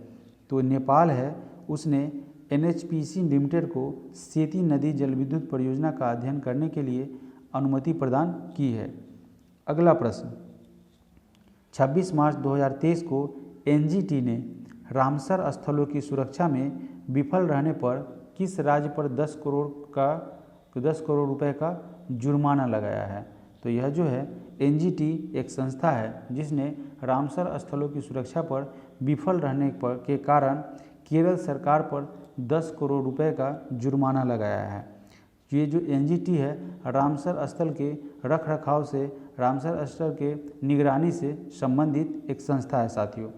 तो नेपाल है, उसने NHPC लिमिटेड को सेती नदी जल विद्युत परियोजना का अध्ययन करने के लिए अनुमति प्रदान की है। अगला प्रश्न 26 मार्च 2023 को NGT ने रामसर स्थलों की सुरक्षा में विफल रहने पर किस राज्य पर 10 करोड़ रुपए का जुर्माना लगाया है। तो यह जो है NGT एक संस्था है जिसने रामसर स्थलों की सुरक्षा पर विफल रहने के कारण केरल सरकार पर 10 करोड़ रुपए का जुर्माना लगाया है। ये जो NGT है रामसर स्थल के रख रखाव से, रामसर स्थल के निगरानी से संबंधित एक संस्था है साथियों।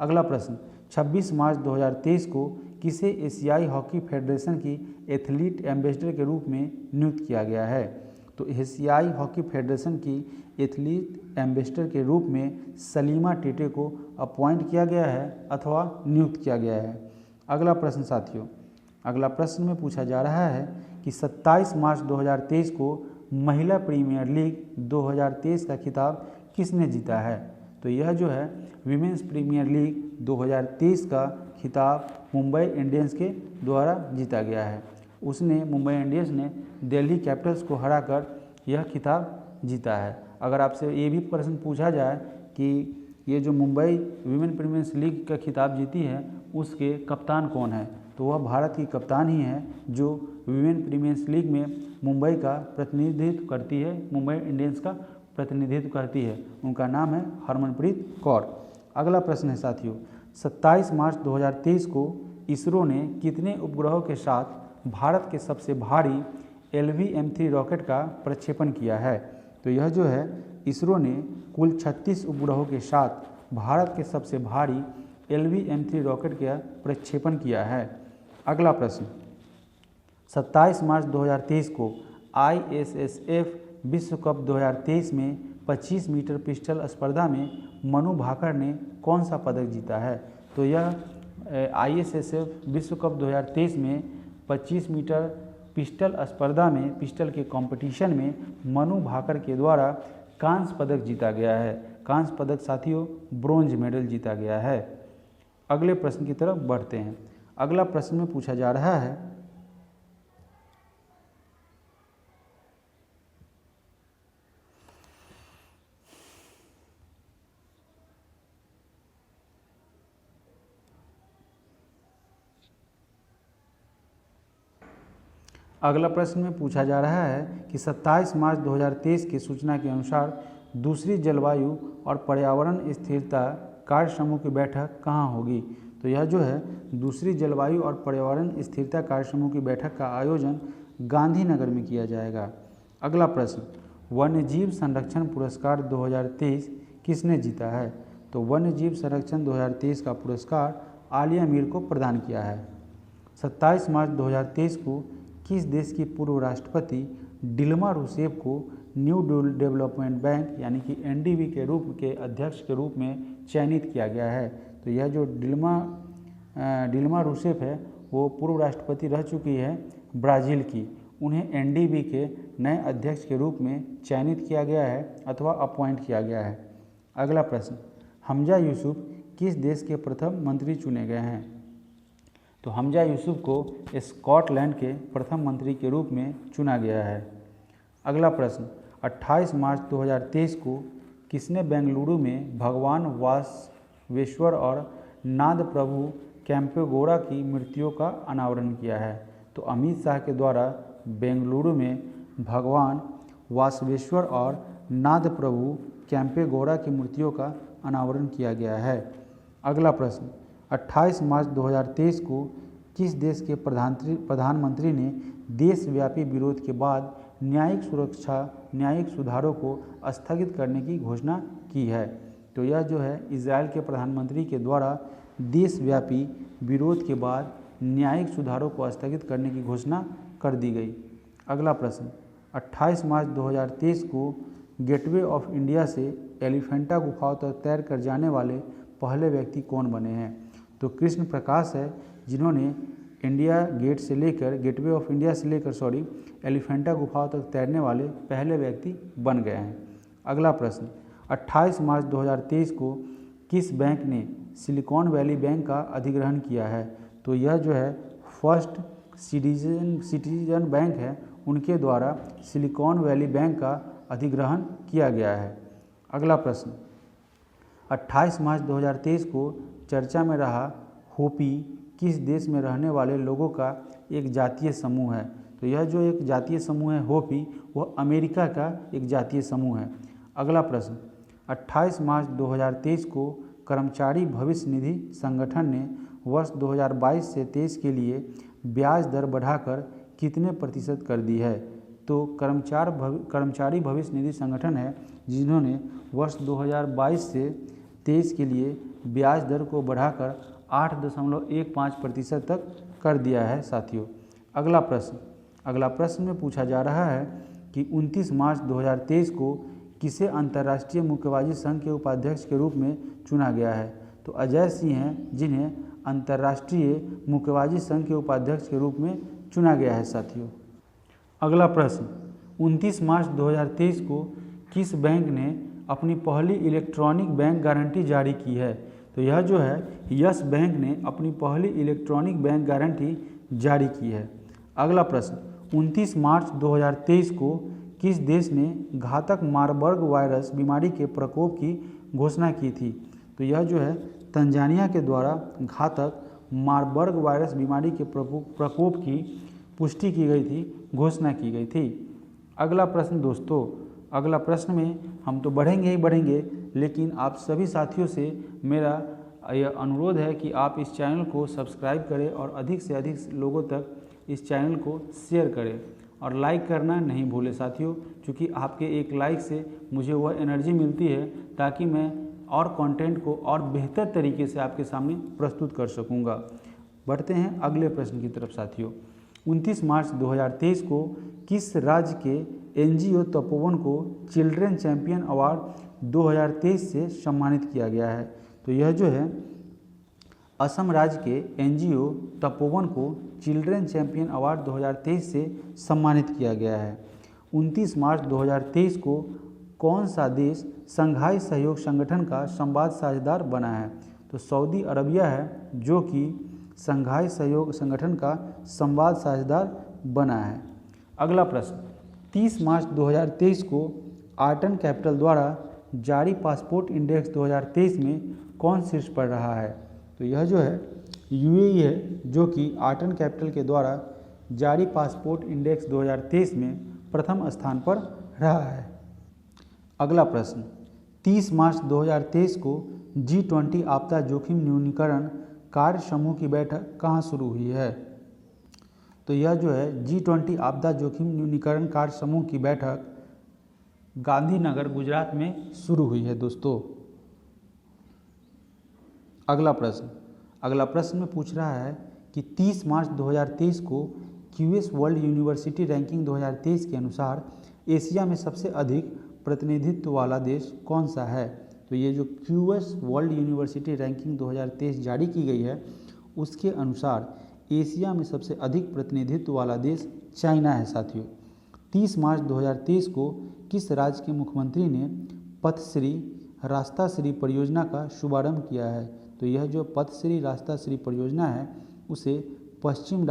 अगला प्रश्न 26 मार्च 2023 को किसे एशियाई हॉकी फेडरेशन की एथलीट एम्बेसडर के रूप में नियुक्त किया गया है। तो एशियाई हॉकी फेडरेशन की एथलीट एम्बेसडर के रूप में सलीमा टेटे को अपॉइंट किया गया है अथवा नियुक्त किया गया है। अगला प्रश्न साथियों, अगला प्रश्न में पूछा जा रहा है कि 27 मार्च 2023 को महिला प्रीमियर लीग 2023 का खिताब किसने जीता है। तो यह जो है विमेंस प्रीमियर लीग 2023 का खिताब मुंबई इंडियंस के द्वारा जीता गया है। उसने मुंबई इंडियंस ने दिल्ली कैपिटल्स को हराकर यह खिताब जीता है। अगर आपसे ये भी प्रश्न पूछा जाए कि ये जो मुंबई विमेन प्रीमियर लीग का खिताब जीती है उसके कप्तान कौन है, तो वह भारत की कप्तान ही है जो विमेन प्रीमियर लीग में मुंबई का प्रतिनिधित्व करती है, मुंबई इंडियंस का प्रतिनिधित्व करती है। उनका नाम है हरमनप्रीत कौर। अगला प्रश्न है साथियों, 27 मार्च 2023 को इसरो ने कितने उपग्रहों के साथ भारत के सबसे भारी LV-M3 रॉकेट का प्रक्षेपण किया है। तो यह जो है इसरो ने कुल 36 उपग्रहों के साथ भारत के सबसे भारी LV-M3 रॉकेट का प्रक्षेपण किया है। अगला प्रश्न 27 मार्च 2023 को ISSF विश्व कप 2023 में 25 मीटर पिस्टल स्पर्धा में मनु भाकर ने कौन सा पदक जीता है। तो यह ISSF विश्व कप 2023 में 25 मीटर पिस्टल स्पर्धा में, पिस्टल के कंपटीशन में मनु भाकर के द्वारा कांस्य पदक जीता गया है। कांस्य पदक साथियों ब्रोंज मेडल जीता गया है। अगले प्रश्न की तरफ बढ़ते हैं। अगला प्रश्न में पूछा जा रहा है कि 27 मार्च 2023 की सूचना के अनुसार दूसरी जलवायु और पर्यावरण स्थिरता कार्य समूह की बैठक कहाँ होगी। तो यह जो है दूसरी जलवायु और पर्यावरण स्थिरता कार्य समूह की बैठक का आयोजन गांधीनगर में किया जाएगा। अगला प्रश्न, वन्यजीव संरक्षण पुरस्कार 2023 किसने जीता है। तो वन्यजीव संरक्षण 2023 का पुरस्कार आलिया मीर को प्रदान किया है। 27 मार्च 2023 को किस देश की पूर्व राष्ट्रपति डिल्मा रूसेफ को न्यू डेवलपमेंट बैंक यानी कि NDB के रूप के अध्यक्ष के रूप में चयनित किया गया है। तो यह जो डिल्मा रूसेफ है वो पूर्व राष्ट्रपति रह चुकी है ब्राज़ील की। उन्हें NDB के नए अध्यक्ष के रूप में चयनित किया गया है अथवा अपॉइंट किया गया है। अगला प्रश्न, हमजा यूसुफ किस देश के प्रथम मंत्री चुने गए हैं। तो हमजा यूसुफ को स्कॉटलैंड के प्रथम मंत्री के रूप में चुना गया है। अगला प्रश्न, 28 मार्च 2023 को किसने बेंगलुरु में भगवान वासवेश्वर और नाद प्रभु कैंपेगौड़ा की मूर्तियों का अनावरण किया है। तो अमित शाह के द्वारा बेंगलुरु में भगवान वासवेश्वर और नाद प्रभु कैंपेगौड़ा की मूर्तियों का अनावरण किया गया है। अगला प्रश्न, 28 मार्च 2023 को किस देश के प्रधानमंत्री ने देशव्यापी विरोध के बाद न्यायिक सुधारों को स्थगित करने की घोषणा की है। तो यह जो है इजराइल के प्रधानमंत्री के द्वारा देशव्यापी विरोध के बाद न्यायिक सुधारों को स्थगित करने की घोषणा कर दी गई। अगला प्रश्न, 28 मार्च 2023 को गेटवे ऑफ इंडिया से एलिफेंटा गुफाओं तक तैर कर जाने वाले पहले व्यक्ति कौन बने हैं? तो कृष्ण प्रकाश है, जिन्होंने गेटवे ऑफ इंडिया से लेकर एलिफेंटा गुफाओं तक तैरने वाले पहले व्यक्ति बन गए हैं। अगला प्रश्न, 28 मार्च 2023 को किस बैंक ने सिलिकॉन वैली बैंक का अधिग्रहण किया है? तो यह जो है फर्स्ट सिटीजन बैंक है, उनके द्वारा सिलिकॉन वैली बैंक का अधिग्रहण किया गया है। अगला प्रश्न, 28 मार्च 2023 को चर्चा में रहा होपी किस देश में रहने वाले लोगों का एक जातीय समूह है? तो यह जो एक जातीय समूह है होपी, वह अमेरिका का एक जातीय समूह है। अगला प्रश्न, 28 मार्च 2023 को कर्मचारी भविष्य निधि संगठन ने वर्ष 2022 से 23 के लिए ब्याज दर बढ़ाकर कितने प्रतिशत कर दी है? तो कर्मचारी भविष्य निधि संगठन है, जिन्होंने वर्ष 2022 से 23 के लिए ब्याज दर को बढ़ाकर 8.15% तक कर दिया है साथियों। अगला प्रश्न में पूछा जा रहा है कि 29 मार्च 2023 को किसे अंतर्राष्ट्रीय मुक्केबाजी संघ के उपाध्यक्ष के रूप में चुना गया है? तो अजय सिंह हैं, जिन्हें अंतर्राष्ट्रीय मुक्केबाजी संघ के उपाध्यक्ष के रूप में चुना गया है साथियों। अगला प्रश्न, 29 मार्च 2023 को किस बैंक ने अपनी पहली इलेक्ट्रॉनिक बैंक गारंटी जारी की है? तो यह जो है यस बैंक ने अपनी पहली इलेक्ट्रॉनिक बैंक गारंटी जारी की है। अगला प्रश्न, 29 मार्च 2023 को किस देश ने घातक मार्बर्ग वायरस बीमारी के प्रकोप की घोषणा की थी? तो यह जो है तंजानिया के द्वारा घातक मार्बर्ग वायरस बीमारी के प्रकोप की पुष्टि की गई थी, घोषणा की गई थी। अगला प्रश्न दोस्तों, अगला प्रश्न में हम तो बढ़ेंगे ही बढ़ेंगे, लेकिन आप सभी साथियों से मेरा यह अनुरोध है कि आप इस चैनल को सब्सक्राइब करें और अधिक से अधिक लोगों तक इस चैनल को शेयर करें और लाइक करना नहीं भूलें साथियों, क्योंकि आपके एक लाइक से मुझे वह एनर्जी मिलती है ताकि मैं और कंटेंट को और बेहतर तरीके से आपके सामने प्रस्तुत कर सकूंगा। बढ़ते हैं अगले प्रश्न की तरफ साथियों। 29 मार्च 2023 को किस राज्य के एनजीओ तपोवन को चिल्ड्रन चैंपियन अवार्ड 2023 से सम्मानित किया गया है? तो यह जो है असम राज्य के एनजीओ तपोवन को चिल्ड्रन चैंपियन अवार्ड 2023 से सम्मानित किया गया है। 29 मार्च 2023 को कौन सा देश शंघाई सहयोग संगठन का संवाद साझेदार बना है? तो सऊदी अरबिया है, जो कि शंघाई सहयोग संगठन का संवाद साझेदार बना है। अगला प्रश्न, 30 मार्च 2023 को आर्टन कैपिटल द्वारा जारी पासपोर्ट इंडेक्स 2023 में कौन शीर्ष पर रहा है? तो यह जो है यूएई है, जो कि आर्टन कैपिटल के द्वारा जारी पासपोर्ट इंडेक्स 2023 में प्रथम स्थान पर रहा है। अगला प्रश्न, 30 मार्च 2023 को G20 आपदा जोखिम न्यूनीकरण कार्य समूह की बैठक कहाँ शुरू हुई है? तो यह जो है G20 आपदा जोखिम न्यूनीकरण कार्य समूह की बैठक गांधीनगर गुजरात में शुरू हुई है दोस्तों। अगला प्रश्न में पूछ रहा है कि 30 मार्च 2023 को क्यूएस वर्ल्ड यूनिवर्सिटी रैंकिंग 2023 के अनुसार एशिया में सबसे अधिक प्रतिनिधित्व वाला देश कौन सा है? तो ये जो क्यूएस वर्ल्ड यूनिवर्सिटी रैंकिंग 2023 जारी की गई है, उसके अनुसार एशिया में सबसे अधिक प्रतिनिधित्व वाला देश चाइना है साथियों। 30 मार्च 2023 को किस राज्य के मुख्यमंत्री ने पथश्री रास्ता श्री परियोजना का शुभारंभ किया है? तो यह जो पथश्री रास्ता श्री परियोजना है, उसे पश्चिम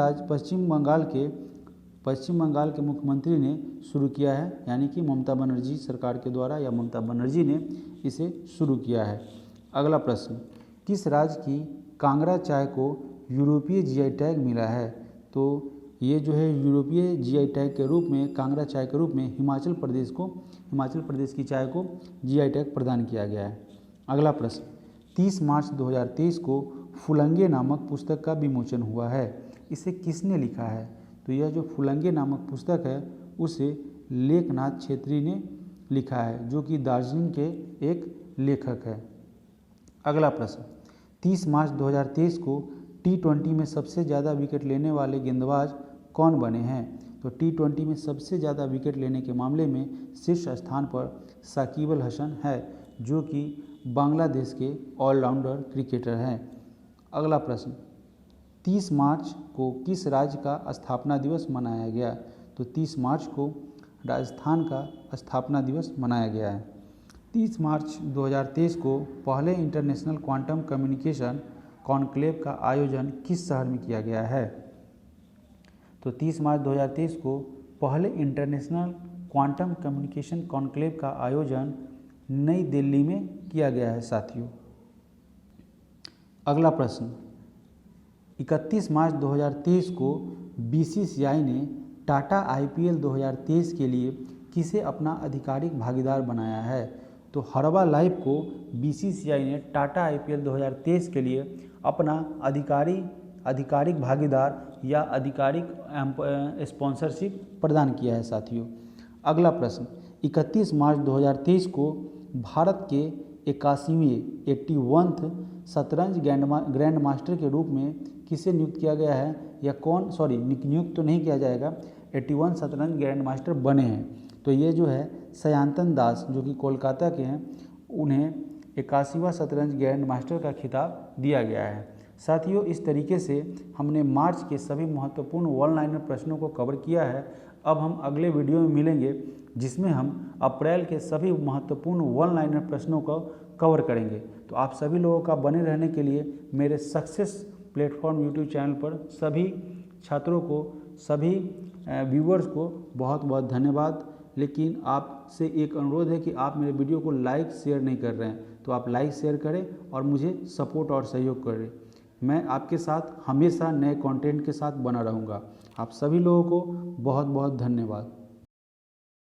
बंगाल के मुख्यमंत्री ने शुरू किया है, यानी कि ममता बनर्जी सरकार के द्वारा या ममता बनर्जी ने इसे शुरू किया है। अगला प्रश्न, किस राज्य की कांगड़ा चाय को यूरोपीय जीआई टैग मिला है? तो ये जो है यूरोपीय जीआई टैग के रूप में, कांगड़ा चाय के रूप में हिमाचल प्रदेश की चाय को जीआई टैग प्रदान किया गया है। अगला प्रश्न, 30 मार्च 2023 को फुलंगे नामक पुस्तक का विमोचन हुआ है, इसे किसने लिखा है? तो यह जो फुलंगे नामक पुस्तक है, उसे लेखनाथ छेत्री ने लिखा है, जो कि दार्जिलिंग के एक लेखक है। अगला प्रश्न, 30 मार्च 2023 को T20 में सबसे ज़्यादा विकेट लेने वाले गेंदबाज कौन बने हैं? तो T20 में सबसे ज़्यादा विकेट लेने के मामले में शीर्ष स्थान पर साकिब अल हसन है, जो कि बांग्लादेश के ऑलराउंडर क्रिकेटर हैं। अगला प्रश्न, 30 मार्च को किस राज्य का स्थापना दिवस मनाया गया? तो 30 मार्च को राजस्थान का स्थापना दिवस मनाया गया है। 30 मार्च 2023 को पहले इंटरनेशनल क्वांटम कम्युनिकेशन कॉन्क्लेव का आयोजन किस शहर में किया गया है? तो 30 मार्च 2023 को पहले इंटरनेशनल क्वांटम कम्युनिकेशन कॉन्क्लेव का आयोजन नई दिल्ली में किया गया है साथियों। अगला प्रश्न, 31 मार्च 2023 को BCCI ने टाटा IPL 2023 के लिए किसे अपना आधिकारिक भागीदार बनाया है? तो हर्बालाइफ को BCCI ने टाटा IPL 2023 के लिए अपना आधिकारिक भागीदार या आधिकारिक स्पॉन्सरशिप प्रदान किया है साथियों। अगला प्रश्न, 31 मार्च 2023 को भारत के 81वें शतरंज ग्रैंड मास्टर के रूप में किसे नियुक्त किया गया है, या कौन नियुक्त तो नहीं किया जाएगा, 81 शतरंज ग्रैंड मास्टर बने हैं। तो ये जो है सयांतन दास, जो कि कोलकाता के हैं, उन्हें 81वां शतरंज ग्रैंड मास्टर का खिताब दिया गया है। साथियों, इस तरीके से हमने मार्च के सभी महत्वपूर्ण वन लाइनर प्रश्नों को कवर किया है। अब हम अगले वीडियो में मिलेंगे, जिसमें हम अप्रैल के सभी महत्वपूर्ण वन लाइनर प्रश्नों को कवर करेंगे। तो आप सभी लोगों का बने रहने के लिए मेरे सक्सेस प्लेटफॉर्म यूट्यूब चैनल पर सभी छात्रों को, सभी व्यूवर्स को बहुत बहुत धन्यवाद। लेकिन आपसे एक अनुरोध है कि आप मेरे वीडियो को लाइक शेयर नहीं कर रहे हैं, तो आप लाइक शेयर करें और मुझे सपोर्ट और सहयोग करें। मैं आपके साथ हमेशा नए कंटेंट के साथ बना रहूँगा। आप सभी लोगों को बहुत बहुत धन्यवाद।